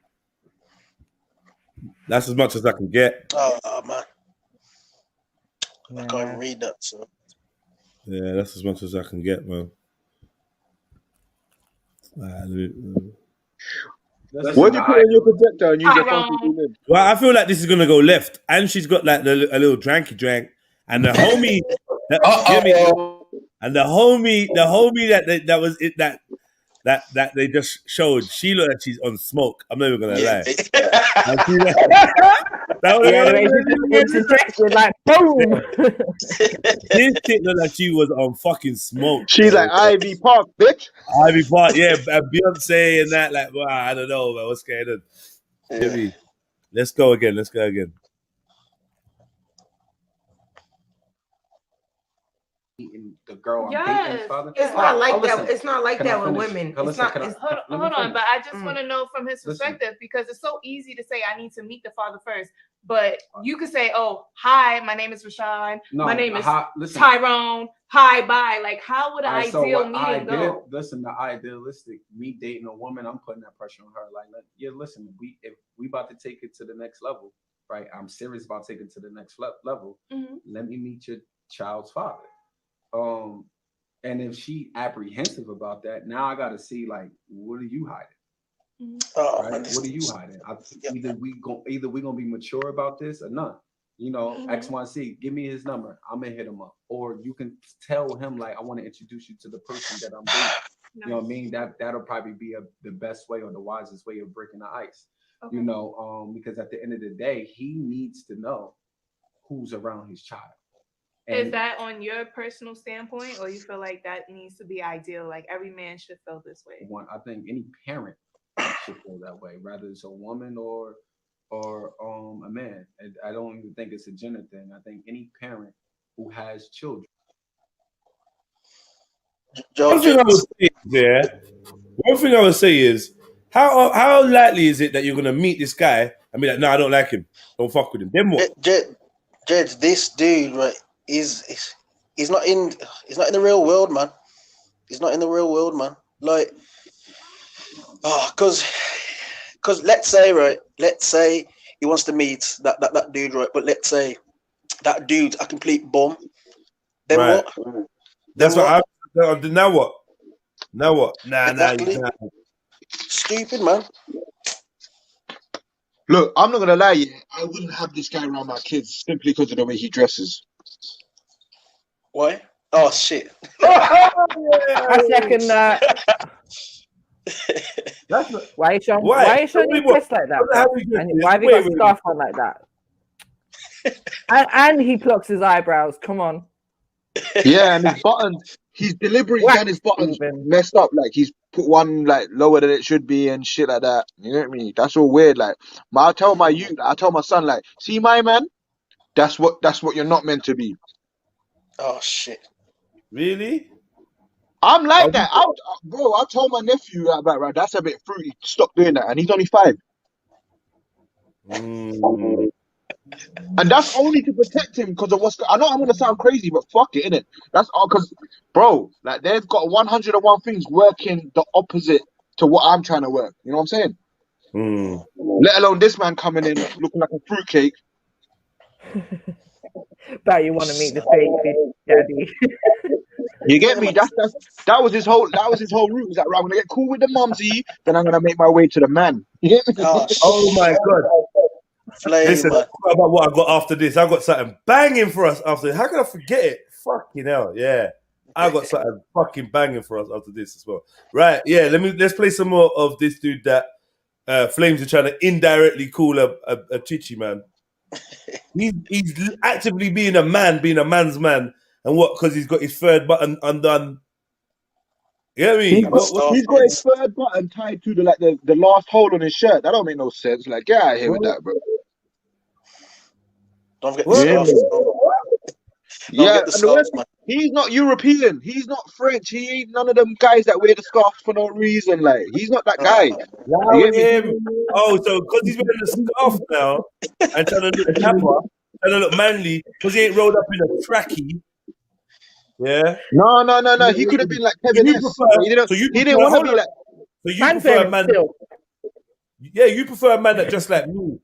That's as much as I can get. Oh man. I can't even read that, so. Yeah, that's as much as I can get, man. What do you put on your projector and use your phone to zoom in? Well, I feel like this is gonna go left, and she's got like a little dranky drank, and the homie, and the homie that was it that they just showed. She looked like she's on smoke. I'm not even gonna lie. Like boom. This chick looked like she was on fucking smoke. She's like Ivy Park, bitch. Ivy Park, yeah, Beyonce and that. Like, well, I don't know, man. What's going on? Yeah. Let's go again. The girl I'm dating his father. It's not like that. It's not like that with women. Hold on, but I just want to know from his perspective, because it's so easy to say I need to meet the father first, but you could say, "Oh, hi, my name is Rashawn. My name is Tyrone. Hi, bye." Like, how would an ideal meeting go? Listen, the idealistic me dating a woman, I'm putting that pressure on her. Like, listen, if we about to take it to the next level, right? I'm serious about taking it to the next level. Mm-hmm. Let me meet your child's father. And if she apprehensive about that, now I got to see, like, what are you hiding? Right? What are you hiding? Either we gonna be mature about this or not. You know, X, Y, Z. Give me his number. I'm gonna hit him up, or you can tell him, like, I want to introduce you to the person that I'm dating. Nice. You know what I mean? That'll probably be the best way or the wisest way of breaking the ice. Okay. You know, because at the end of the day, he needs to know who's around his child. And is that on your personal standpoint, or you feel like that needs to be ideal? Like every man should feel this way. I think any parent should feel that way, whether it's a woman or a man. And I don't even think it's a gender thing. I think any parent who has children. One thing I would say is, one thing I would say is, how likely is it that you're gonna meet this guy and be like, no, I don't like him, don't fuck with him? Then what? Jed, this dude, right, he's not in the real world, man. He's not in the real world, man. Like, cause let's say he wants to meet that dude, right? But let's say that dude's a complete bum. Then right. what? That's what now what? Now what? Exactly. Nah. Stupid, man. Look, I'm not gonna lie, you. I wouldn't have this guy around my kids simply because of the way he dresses. Why? Oh shit! I second that. Why is Sean? Why is Sean dressed like that? And why have you got a scarf on like that? and he plucks his eyebrows. Come on. Yeah, and his buttons. He's deliberately done his buttons messed up. Like he's put one like lower than it should be and shit like that. You know what I mean? That's all weird. Like I tell my son, like, see my man, that's what you're not meant to be. Oh shit! Really? I'm like that. I told my nephew about right. That's a bit fruity. Stop doing that, and he's only 5. And that's only to protect him because of what's. I know I'm gonna sound crazy, but fuck it, innit? That's all because, bro, like they've got 101 things working the opposite to what I'm trying to work. You know what I'm saying? Let alone this man coming in looking like a fruitcake. But you want to meet the baby daddy? You get me? That was his whole route. He's like, right, I'm gonna get cool with the mumsy, then I'm gonna make my way to the man. You get me? Oh my god. Listen, about what I got after this. I got something banging for us after this. How can I forget it? Fucking hell, yeah. I got something fucking banging for us after this as well. Right, yeah, let's play some more of this dude that Flames are trying to indirectly call a chichi man. He's actively being a man's man. And what? Because he's got his third button undone. You know what I mean? He's got his third button tied to the last hole on his shirt. That don't make no sense. Like, get out of here with that, bro. Don't forget the scarf. Yeah, and he's not European. He's not French. He ain't none of them guys that wear the scarf for no reason. Like, he's not that guy. Oh, so because he's wearing the scarf now and trying to look dapper, trying to look manly, because he ain't rolled up in a trackie. Yeah. No. He could have been like Kevin S. He didn't want to be like. So you prefer a man? Yeah, you prefer a man that just like me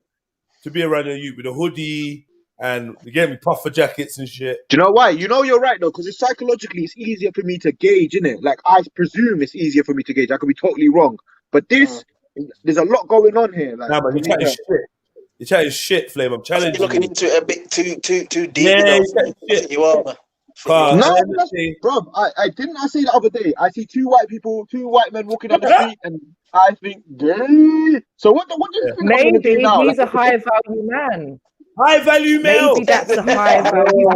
to be around you with a hoodie and you get me puffer jackets and shit. Do you know why? You know you're right though, because psychologically it's easier for me to gauge, innit? Like I presume it's easier for me to gauge. I could be totally wrong, but there's a lot going on here. Like, nah, man, you're chatting shit. You're chatting shit, Flame. I'm challenging. You're looking into it a bit too deep. Yeah, you are, man. No, bro. I didn't. I say the other day. I see two white men walking down the street, and I think, gay. So what do you think? Maybe he's a high value man. High value male. Maybe that's a high value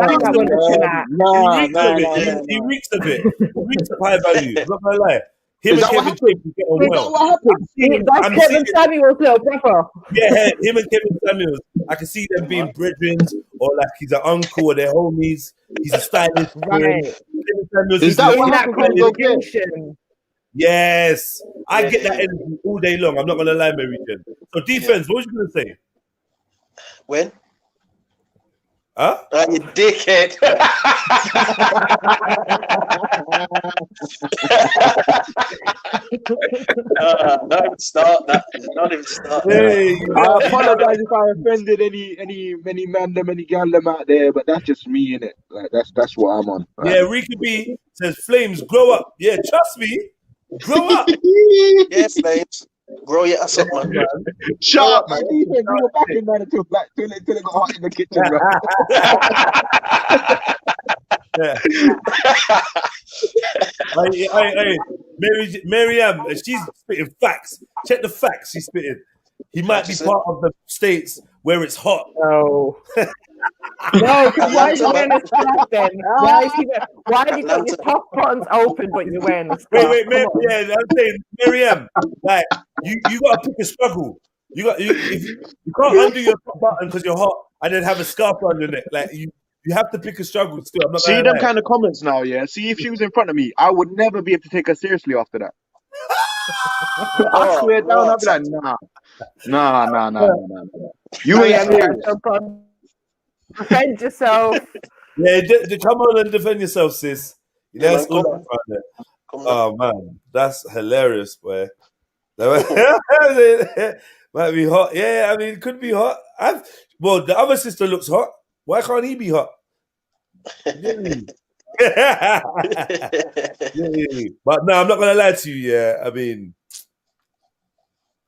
man. He reeks a bit. He reeks of high value. I'm not gonna lie. Him and Kevin James get on well. That's Kevin Samuels' little brother. Yeah, him and Kevin Samuels. I can see them being brethren, or like he's an uncle or their homies. He's a stylist. Right. Kevin Samuels is that congregation? Yes. I get that energy all day long. I'm not gonna lie, Mary Jane. So defense, what was you gonna say? When? Huh? You dickhead. Not even start that. Not even start. Hey, I apologize if I offended any man them, any gal them out there, but that's just me, innit? Like that's what I'm on. Right? Yeah, Rika B says Flames, grow up. Yeah, trust me. Grow up. Yeah, Flames. Grow your ass up, man. Shut up, man. You were back in man until it got hot in the kitchen, bro. Hey, Miriam, she's spitting facts. Check the facts she's spitting. He might be part of the states where it's hot. No. No, because why is he Atlanta, wearing man. a scarf then? Why have you got your Atlanta. top buttons open but you're wearing a scarf? Wait, Come on. yeah, I'm saying, Miriam, like you got to pick a struggle. If you can't undo your top button because you're hot and then have a scarf around your neck. Like you have to pick a struggle still. I'm not See gonna them lie. kind of comments now, yeah. See if she was in front of me, I would never be able to take her seriously after that. I swear down, I'd be like, nah. You ain't serious. Defend yourself. Yeah, come on and defend yourself, sis. Yeah, That's man, all come right there. Come on. Oh man, that's hilarious, boy. Might be hot. Yeah, I mean, it could be hot. Well, the other sister looks hot. Why can't he be hot? But no, I'm not gonna lie to you. Yeah, I mean,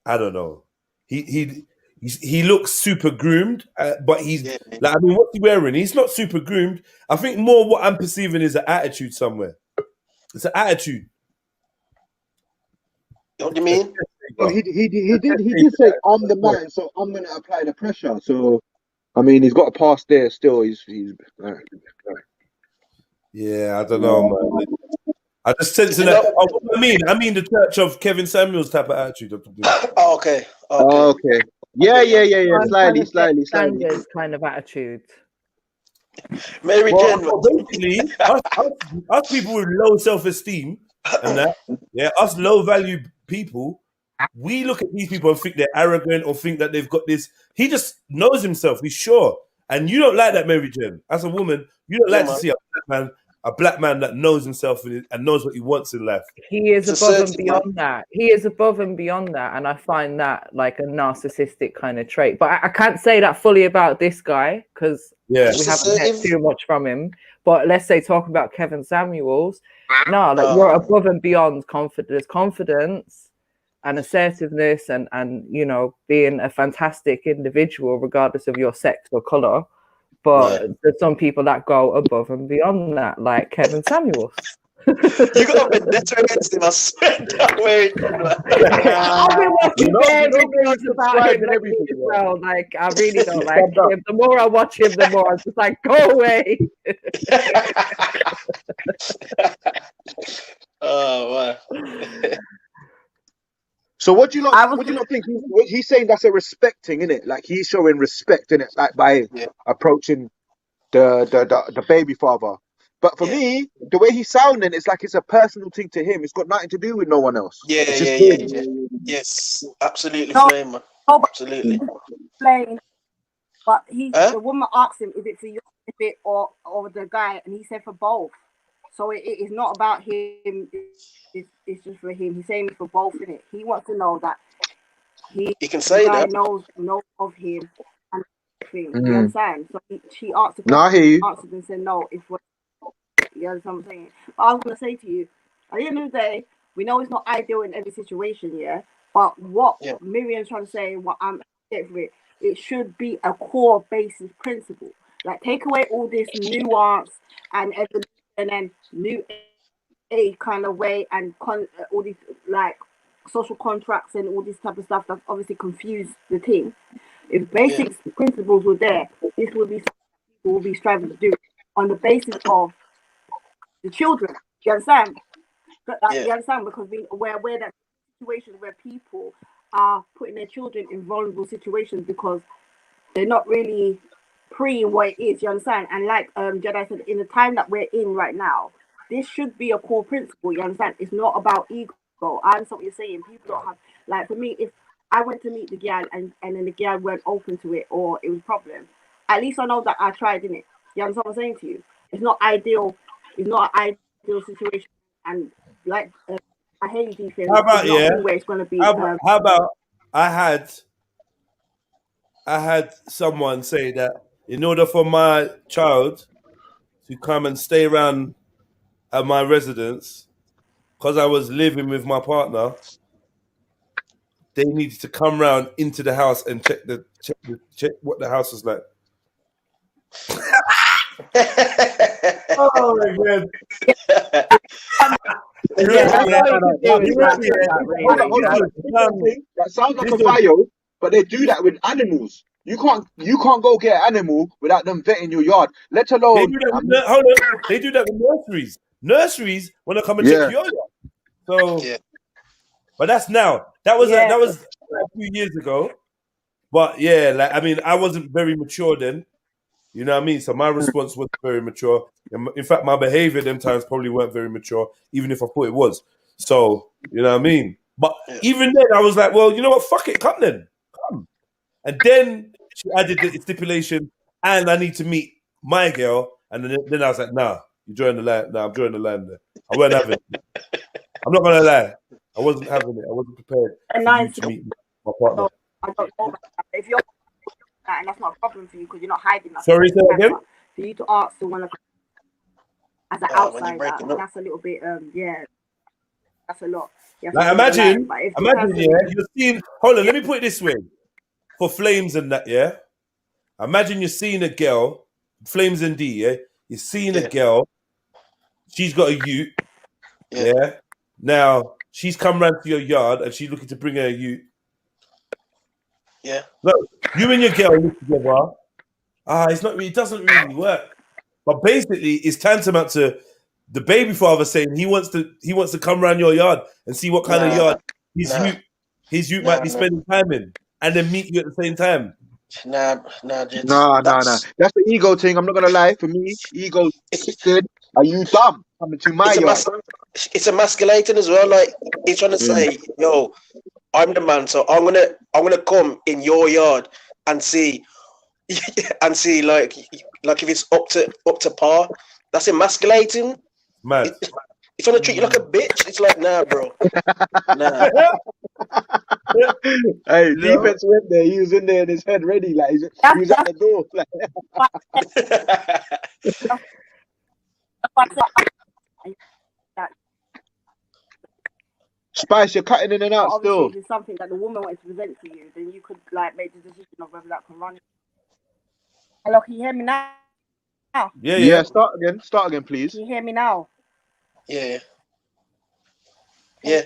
I don't know. He looks super groomed, but he's like, I mean, what's he wearing? He's not super groomed. I think more what I'm perceiving is an attitude somewhere. It's an attitude. What do you mean? Well, he did say I'm the man, so I'm gonna apply the pressure. So, I mean, he's got a pass there still. He's Yeah, I don't know, man. I just sense that. Oh, what I mean the Church of Kevin Samuels type of attitude. Oh, okay. Okay. Yeah. Slightly. Standards kind of attitude. Mary Jane. Basically, us people with low self-esteem and that, yeah, us low-value people, we look at these people and think they're arrogant or think that they've got this. He just knows himself. He's sure. And you don't like that, Mary Jane. As a woman, you don't like to see a black man that knows himself and knows what he wants in life. He is above and beyond that. He is above and beyond that. And I find that like a narcissistic kind of trait. But I can't say that fully about this guy because we haven't heard too much from him. But let's say talking about Kevin Samuels, you're above and beyond confidence and assertiveness and you know, being a fantastic individual regardless of your sex or color. But there's some people that go above and beyond that, like Kevin Samuels. You got to better against him. I swear that way. I've been watching videos about him lately as well. Like, I really don't like him. The more I watch him, the more I'm just like, go away. Oh, wow. So what do you not think? He's saying that's a respecting, innit? Like he's showing respect in it, like by approaching the baby father. But for me, the way he's sounding, it's like it's a personal thing to him. It's got nothing to do with no one else. Yeah. Yes, absolutely, Flame. Absolutely. Flame. But the woman asked him, "Is it for you, or the guy?" And he said for both. So it is not about him. It's just for him. He's saying it for both, innit? He wants to know that he can say that knows of him and everything. You understand? So she asked the question. I hear you. Answered and said no. It's what you understand what I'm saying. But I was gonna say to you, at the end of the day, we know it's not ideal in every situation, But what Miriam's trying to say, what I'm getting for it should be a core basis principle. Like take away all this nuance and then new age kind of way and all these like social contracts and all this type of stuff that obviously confuse the team. If basic principles were there, this would be something people will be striving to do on the basis of the children. You understand? You understand? Because we're aware that situations where people are putting their children in vulnerable situations because they're not really pre what it is, you understand? And like Jedi said, in the time that we're in right now, this should be a core principle, you understand? It's not about ego. I understand what you're saying. People don't have, like for me, if I went to meet the girl and then the girl weren't open to it or it was a problem, at least I know that I tried, innit? You understand what I'm saying to you? It's not ideal. It's not an ideal situation. And like, I hate you, defense. How about, where it's going to be. How about I had someone say that in order for my child to come and stay around at my residence, because I was living with my partner, they needed to come round into the house and check what the house was like. Oh my god! That sounds like a bio, but they do that with animals. You can't go get an animal without them vetting your yard. Let They alone. do that with, hold on. They do that with nurseries. Nurseries want to come and check your yard. So, but that's now. That was a few years ago. But yeah, like I mean, I wasn't very mature then. You know what I mean? So my response wasn't very mature. In fact, my behavior them times probably weren't very mature, even if I thought it was. So, you know what I mean? But even then, I was like, well, you know what? Fuck it. Come then. Come. And then she added the stipulation, and I need to meet my girl. And then I was like, nah, you're drawing the line. Nah, I'm drawing the line there. I wasn't having it. I'm not going to lie. I wasn't having it. I wasn't prepared for you to meet my partner. I don't know about that. If you're that, and that's not a problem for you because you're not hiding that. Sorry, say that again? For you to ask someone as an outsider, that's a little bit, that's a lot. Like imagine, you're seeing. Hold on, let me put it this way: for Flames and that, yeah. Imagine you're seeing a girl, Flames and D, yeah. You're seeing a girl. She's got a ute, yeah. Now she's come round to your yard and she's looking to bring her a ute. Yeah. Look, you and your girl live together. It doesn't really work. But basically, it's tantamount to the baby father saying he wants to come around your yard and see what kind of yard his ute might be spending time in, and then meet you at the same time. Nah. That's the ego thing. I'm not gonna lie. For me, ego's good. Are you dumb? Coming to my yard. It's emasculating as well. Like he's trying to say, yo, I'm the man, so I'm gonna come in your yard and see like if it's up to par. That's emasculating. Man, he's trying to treat you like a bitch. It's like, nah, bro. Nah. Hey, defense went there. He was in there in his head ready, like he was at the door. Like. Spice, you're cutting in and out still. If it's something that the woman wants to present to you, then you could like make the decision of whether that can run. Hello, can you hear me now? Yeah. Start again, please. Can you hear me now? Yeah. Hey.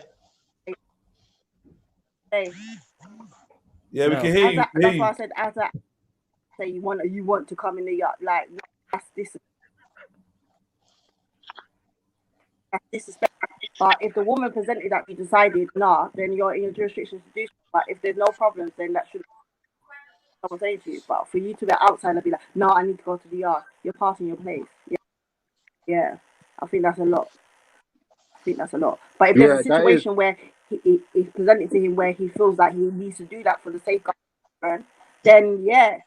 Yeah, we can hear you. That's why I said, as I say, you want to come in the yard, like that's disrespect. But if the woman presented that you decided nah, then you're in your jurisdiction to do so. But if there's no problems, then that should someone saying to you. But for you to be outside and be like, no, I need to go to the yard, you're passing your place. Yeah. I think that's a lot. But if there's a situation where it's presented to him where he feels like he needs to do that for the sake of then yeah,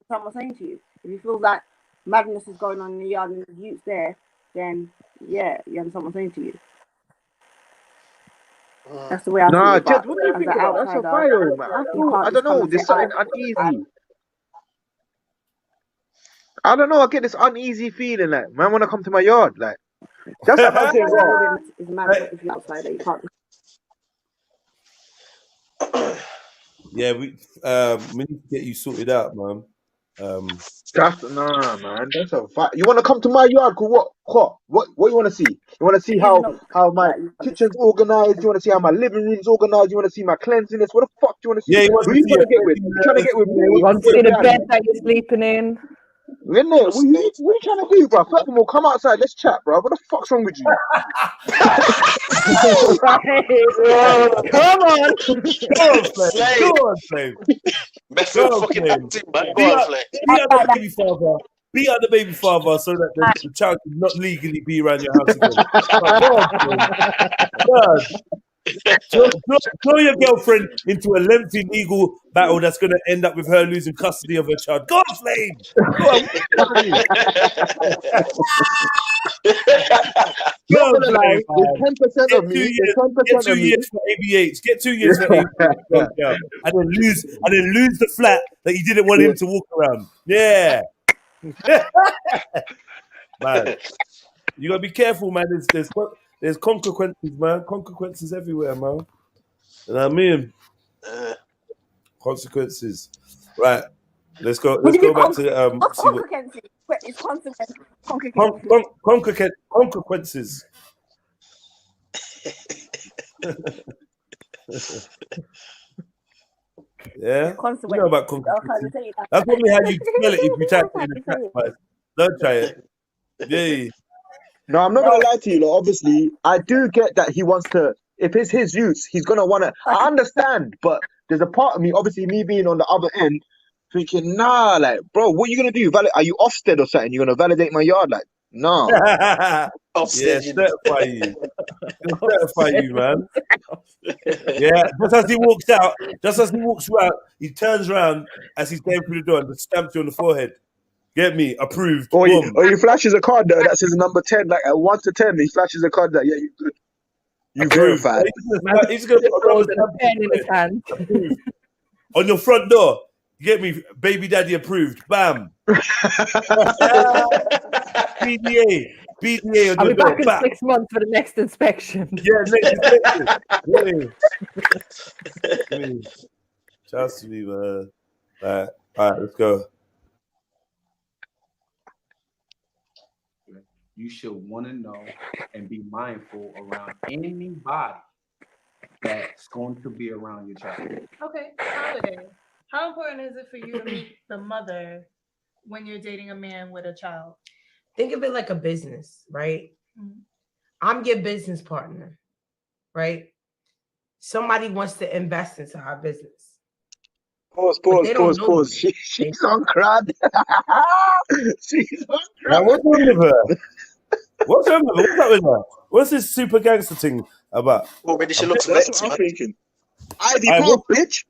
someone saying to you. If he feels like madness is going on in the yard and the youth's there, then yeah, you have someone saying to you. That's the way I feel. Nah, Jed, what do you think about that? That's a fire, man. I don't know. There's something uneasy. I don't know. I get this uneasy feeling like man want to come to my yard. Like that's like man saying, "Well, it's mad if you're outside, you can't." Yeah, we need to get you sorted out, man. That's man. That's a fact. You want to come to my yard? What you want to see? You want to see how my kitchen's organized? You want to see how my living room's organized? You want to see my cleanliness? What the fuck do you want to see? Yeah, who you trying to get with? You trying to get with me? You want to see the bed that you're sleeping in? In there, what are you trying to do, bro? First of all, come outside. Let's chat, bro. What the fuck's wrong with you? Come on, Flame. Be out the baby father so that the child can not legally be around your house again. Throw your girlfriend into a lengthy legal battle that's going to end up with her losing custody of her child. Go on, Flame! Go on, Flame. 10% of me. Get 2 years for ABH. Get 2 years for ABH. And then lose the flat that you didn't want him to walk around. Yeah. Man. You got to be careful, man. There's consequences, man. Consequences everywhere, man. You know what I mean? Consequences. Right. Let's go back to consequences. It's consequences. Yeah, Constant you know about conquering. That's probably how you spell it if you type it in the chat. But don't try it. Yeah. No, I'm not gonna lie to you. Like, obviously, I do get that he wants to. If it's his use, he's gonna wanna. I understand, but there's a part of me, obviously, me being on the other end, thinking, nah, like, bro, what you gonna do? Are you Ofsted or something? You're gonna validate my yard? Like, nah. Yeah, certify you. Certify you, man. Yeah, just as he walks out, he turns around as he's going through the door and just stamps you on the forehead. Get me approved. Or Boom. he flashes a card there that says number 10, like at 1 to 10. He flashes a card that you good. You verified. He's gonna put a pen in his hand on your front door. You get me, baby daddy approved. Bam. BDA on I'll your be door. back in 6 months for the next inspection. Yeah, next inspection. Trust me, man. All right, let's go. You should want to know and be mindful around anybody that's going to be around your child. Okay, holiday. How important is it for you to meet the mother when you're dating a man with a child? Think of it like a business, right? Mm-hmm. I'm your business partner, right? Somebody wants to invest into our business. Pause. She's on crud. She's on crud. Now, what's wrong with her? What's up with her? What's this super gangster thing about? Already she looks That's vexed, what I'm man. thinking. ID pop, bitch.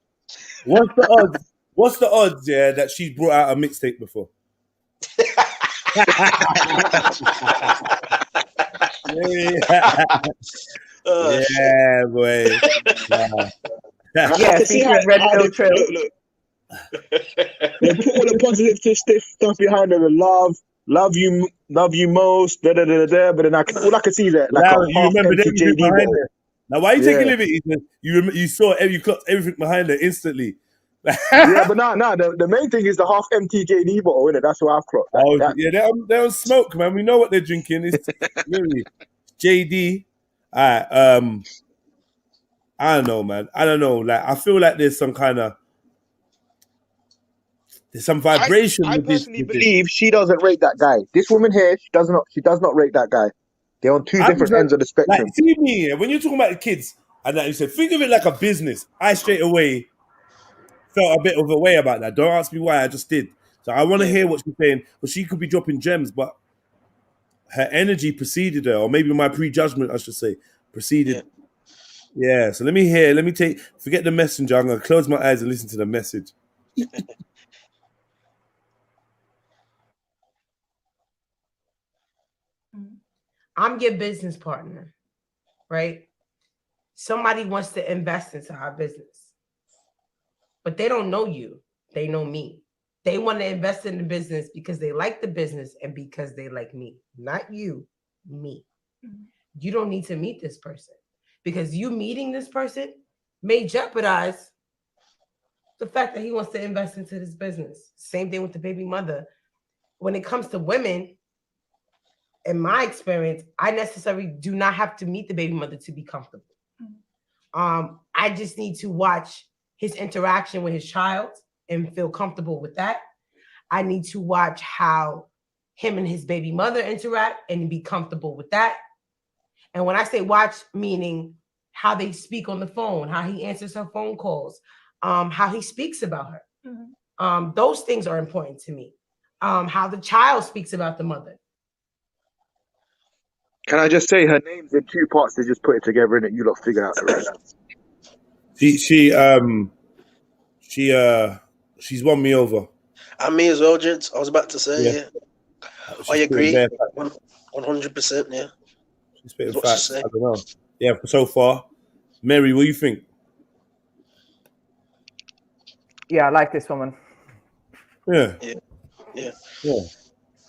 What's the odds? What's the odds, yeah, that she's brought out a mixtape before? Yeah, boy. Yeah, see how Red Pill Trill. Look. They put all the positive stuff behind her. The love you most, but then all I can see is that like Now, a you half remember empty everything JD behind bottle. her. Now, why are you taking liberties? You saw you clocked everything behind her instantly. Yeah, but the main thing is the half empty JD bottle, innit? That's what I've clocked. Yeah, they don't smoke, man. We know what they're drinking. It's really JD. I don't know, man. I don't know. Like, I feel like there's some vibration. I personally believe she doesn't rate that guy. This woman here, she does not rate that guy. They're on two different ends of the spectrum. Like, see me, when you're talking about the kids, and that you said, think of it like a business. I straight away felt a bit of a way about that. Don't ask me why, I just did. So I want to hear what she's saying. But she could be dropping gems, but her energy preceded her, or maybe my prejudgment, I should say, preceded. Yeah, so let me forget the messenger. I'm going to close my eyes and listen to the message. I'm your business partner, right? Somebody wants to invest into our business, but they don't know you. They know me. They want to invest in the business because they like the business and because they like me. Not you, me. Mm-hmm. You don't need to meet this person because you meeting this person may jeopardize the fact that he wants to invest into this business. Same thing with the baby mother. When it comes to women, in my experience, I necessarily do not have to meet the baby mother to be comfortable. Mm-hmm. I just need to watch his interaction with his child and feel comfortable with that. I need to watch how him and his baby mother interact and be comfortable with that. And when I say watch, meaning how they speak on the phone, how he answers her phone calls, how he speaks about her. Mm-hmm. Those things are important to me. How the child speaks about the mother. Can I just say her name's in two parts? They just put it together and you lot figure out the rest. She's won me over. And me as well, gents. I was about to say, yeah. I agree. 100%, yeah. She's spitting facts. I don't know. Yeah, so far. Mary, what do you think? Yeah, I like this woman. Yeah.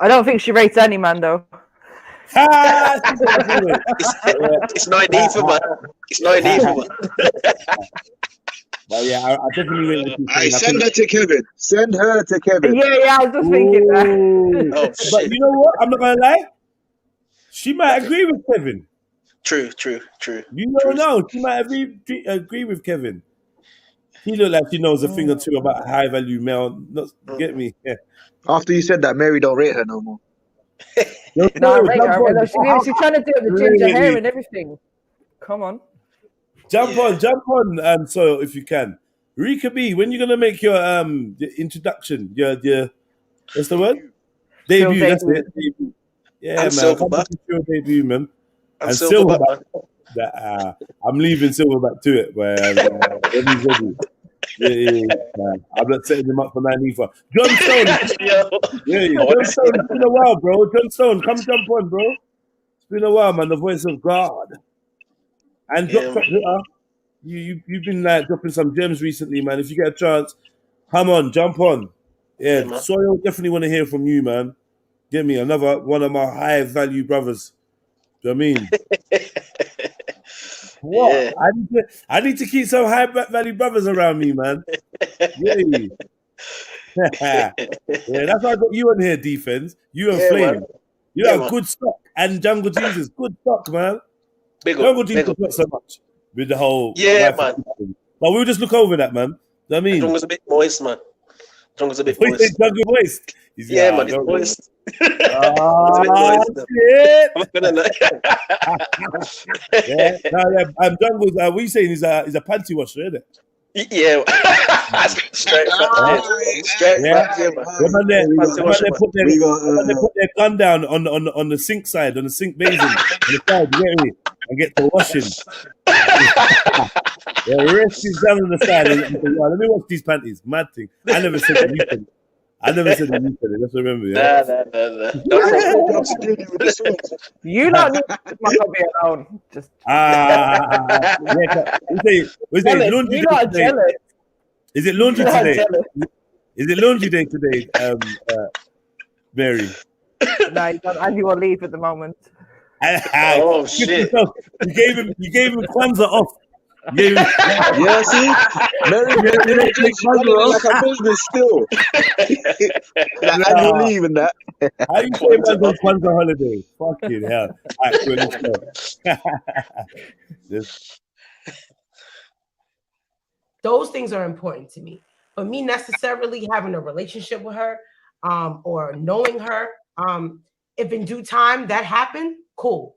I don't think she rates any man though. It's not either, man. It's not either, man. But yeah, I definitely rate what she's saying. Send her to Kevin. Send her to Kevin. Yeah, I was just thinking that. But you know what? I'm not gonna lie. She might agree with Kevin. True. You don't know. She might agree with Kevin. She look like she knows a thing or two about high value male. Not get me. Yeah. After you said that, Mary don't rate her no more. Yo, No, I Soil, rate jump her. on. She's trying to do it with ginger hair and everything. Come on. Jump on, Soil, if you can. Rika B, when you gonna make your introduction? Your what's the word? Debut. That's it. Debut. Yeah, And man. Come Silverback. to your debut, man. And Silverback. Silverback. I'm leaving Silverback to it, man. When he's ready. Yeah. I'm not setting him up for 94. John Stone. John Stone. It's been a while, bro. John Stone, come jump on, bro. It's been a while, man. The voice of God. And drop you've been like dropping some gems recently, man. If you get a chance, come on, jump on. Yeah, Soil, definitely want to hear from you, man. Get me another one of my high value brothers. Do you know what I mean? What? Yeah. I need to keep some high value brothers around me, man. Yeah. Yeah, that's why I got you on here, defense. You and Flame. Man. You have good stock. And Jungle Jesus, good stock, man. Jungle Jesus not so much with the whole man. System. But we'll just look over that, man. I mean, Jungle's a bit moist, man. Jungle's a bit moist. Jungle moist. He's man, he's moist. Shit. Jungle's, what are you saying? He's a panty washer, isn't it? Yeah. Straight back. Straight back, man. They put their gun down on the sink side, on the sink basin, on the side, you get me? And get to washing. Rest is down on the side. Let me wash these panties. Mad thing. I never said that you said it. Just remember, You don't need to be alone. Just laundry day today? Is it laundry today? Is it laundry day today, Mary? No, he's on annual leave at the moment. Oh shit! You gave him Kwanzaa off. Yeah, see, Mary like a business still. Like annual leave and that. How you say man's on Kwanzaa holiday? Fucking hell! All right, let's go. Those things are important to me. But me necessarily having a relationship with her, or knowing her, if in due time that happened, cool.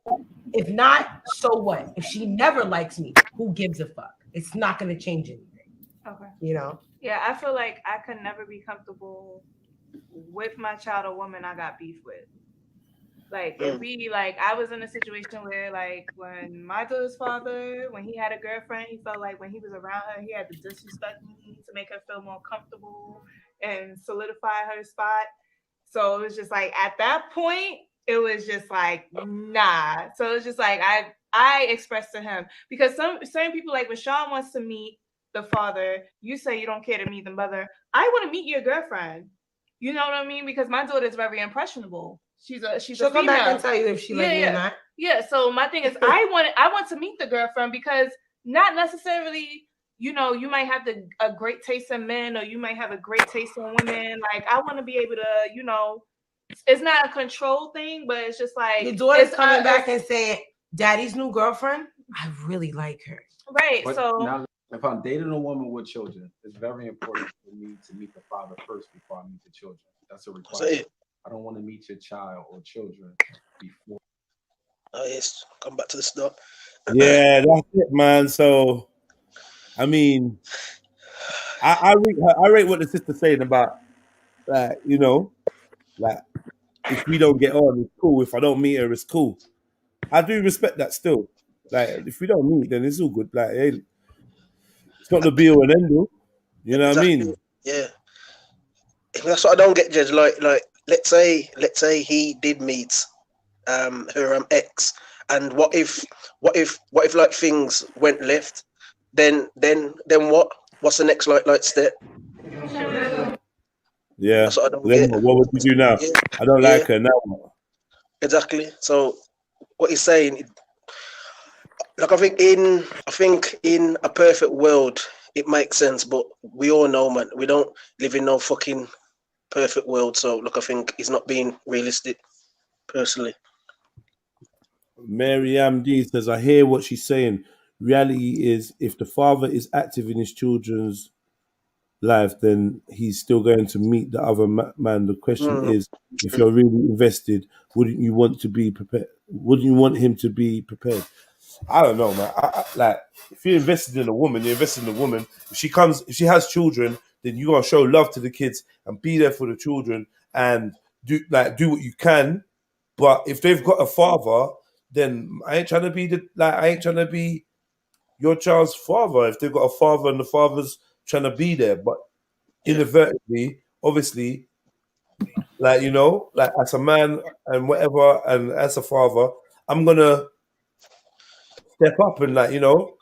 If not, so what? If she never likes me, who gives a fuck? It's not going to change anything. Okay. You know? Yeah, I feel like I could never be comfortable with my child or woman I got beef with. Like, if we, like, I was in a situation where, like, when my daughter's father, when he had a girlfriend, he felt like when he was around her, he had to disrespect me to make her feel more comfortable and solidify her spot. So it was just like, at that point, it was just like, nah. So it's just like, I expressed to him, because certain people, like when Sean wants to meet the father, you say you don't care to meet the mother. I want to meet your girlfriend. You know what I mean? Because my daughter is very impressionable. She'll come back and tell you if she like me or not. Yeah. So my thing is, I want to meet the girlfriend, because not necessarily, you know, you might have a great taste in men, or you might have a great taste in women. Like, I want to be able to, you know, it's not a control thing, but it's just like your daughter's coming back and saying, "Daddy's new girlfriend, I really like her." Right. But so now, if I'm dating a woman with children, it's very important for me to meet the father first before I meet the children. That's a requirement. I don't want to meet your child or children before. Oh yes, come back to the start. Yeah, that's it, man. So, I mean, I rate what the sister's saying about, like, you know, like, if we don't get on, it's cool. If I don't meet her, it's cool. I do respect that still. Like, if we don't meet, then it's all good. Like, hey, it's not the be all and end all. You know what I mean? Yeah. That's what I don't get, Judge. Like, let's say he did meet her ex, and what if like things went left? Then what? What's the next like step? Yeah. That's what I don't get. What would you do now? Yeah. I don't like her now. Exactly. So what he's saying, like, I think in a perfect world it makes sense, but we all know, man, we don't live in no fucking perfect world. So look, I think he's not being realistic, personally. Mary D says, I hear what she's saying. Reality is, if the father is active in his children's life, then he's still going to meet the other man. The question is, if you're really invested, wouldn't you want to be prepared? Wouldn't you want him to be prepared? I don't know, man. Like, if you're invested in a woman, you're invested in a woman. If she has children, then you gotta show love to the kids and be there for the children and do what you can. But if they've got a father, then I ain't trying to be your child's father. If they've got a father and the father's trying to be there, but inadvertently, obviously, like, you know, like as a man and whatever, and as a father, I'm gonna step up and, like, you know,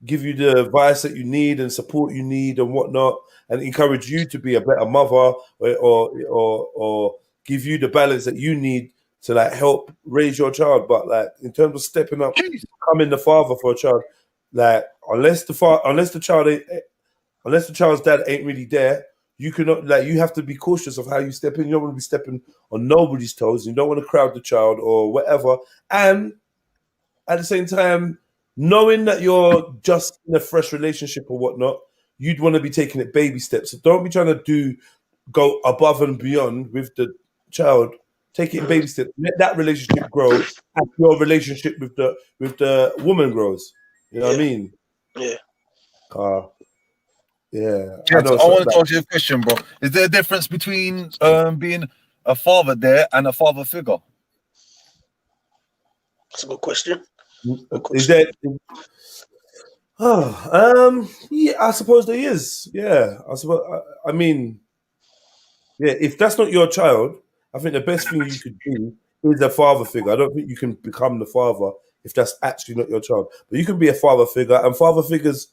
give you the advice that you need and support you need and whatnot, and encourage you to be a better mother, or give you the balance that you need to, like, help raise your child. But, like, in terms of stepping up, becoming the father for a child, like, unless the child's dad ain't really there, you cannot, like, you have to be cautious of how you step in. You don't want to be stepping on nobody's toes. You don't want to crowd the child or whatever. And at the same time, knowing that you're just in a fresh relationship or whatnot, you'd want to be taking it baby steps. So don't be trying to go above and beyond with the child. Take it in baby steps. Let that relationship grow as your relationship with the woman grows. You know what I mean? Yeah. Yeah. I want to ask you a question, bro. Is there a difference between being a father there and a father figure? That's a good question. Is there? Yeah, I suppose there is. Yeah, I mean, yeah. If that's not your child, I think the best thing you could do is a father figure. I don't think you can become the father if that's actually not your child. But you can be a father figure, and father figures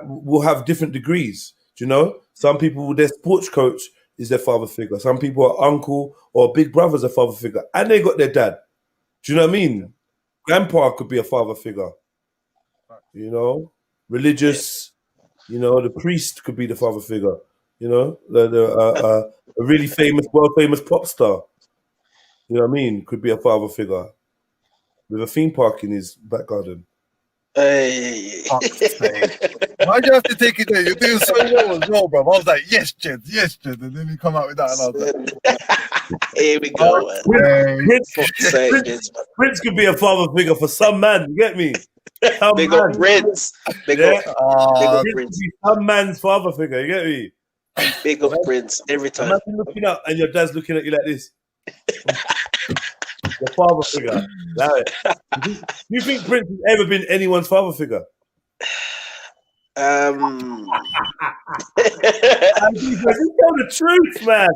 will have different degrees. Do you know? Some people, their sports coach is their father figure. Some people are uncle or big brother's a father figure, and they got their dad. Do you know what I mean? Grandpa could be a father figure. You know, religious. You know, the priest could be the father figure. You know, a really famous, world famous pop star. You know what I mean? Could be a father figure with a theme park in his back garden. Hey. Why'd you have to take it there? You're doing so well as well, bro. I was like, yes, Jed, and then you come out with that, and I was like, here we go. Prince could be a father figure for some man. You get me? Big up Prince. Big up Prince. Some man's father figure. You get me? Big up Prince every time. Imagine looking up and your dad's looking at you like this. Your father figure. Do you think Prince has ever been anyone's father figure? You tell the truth, man.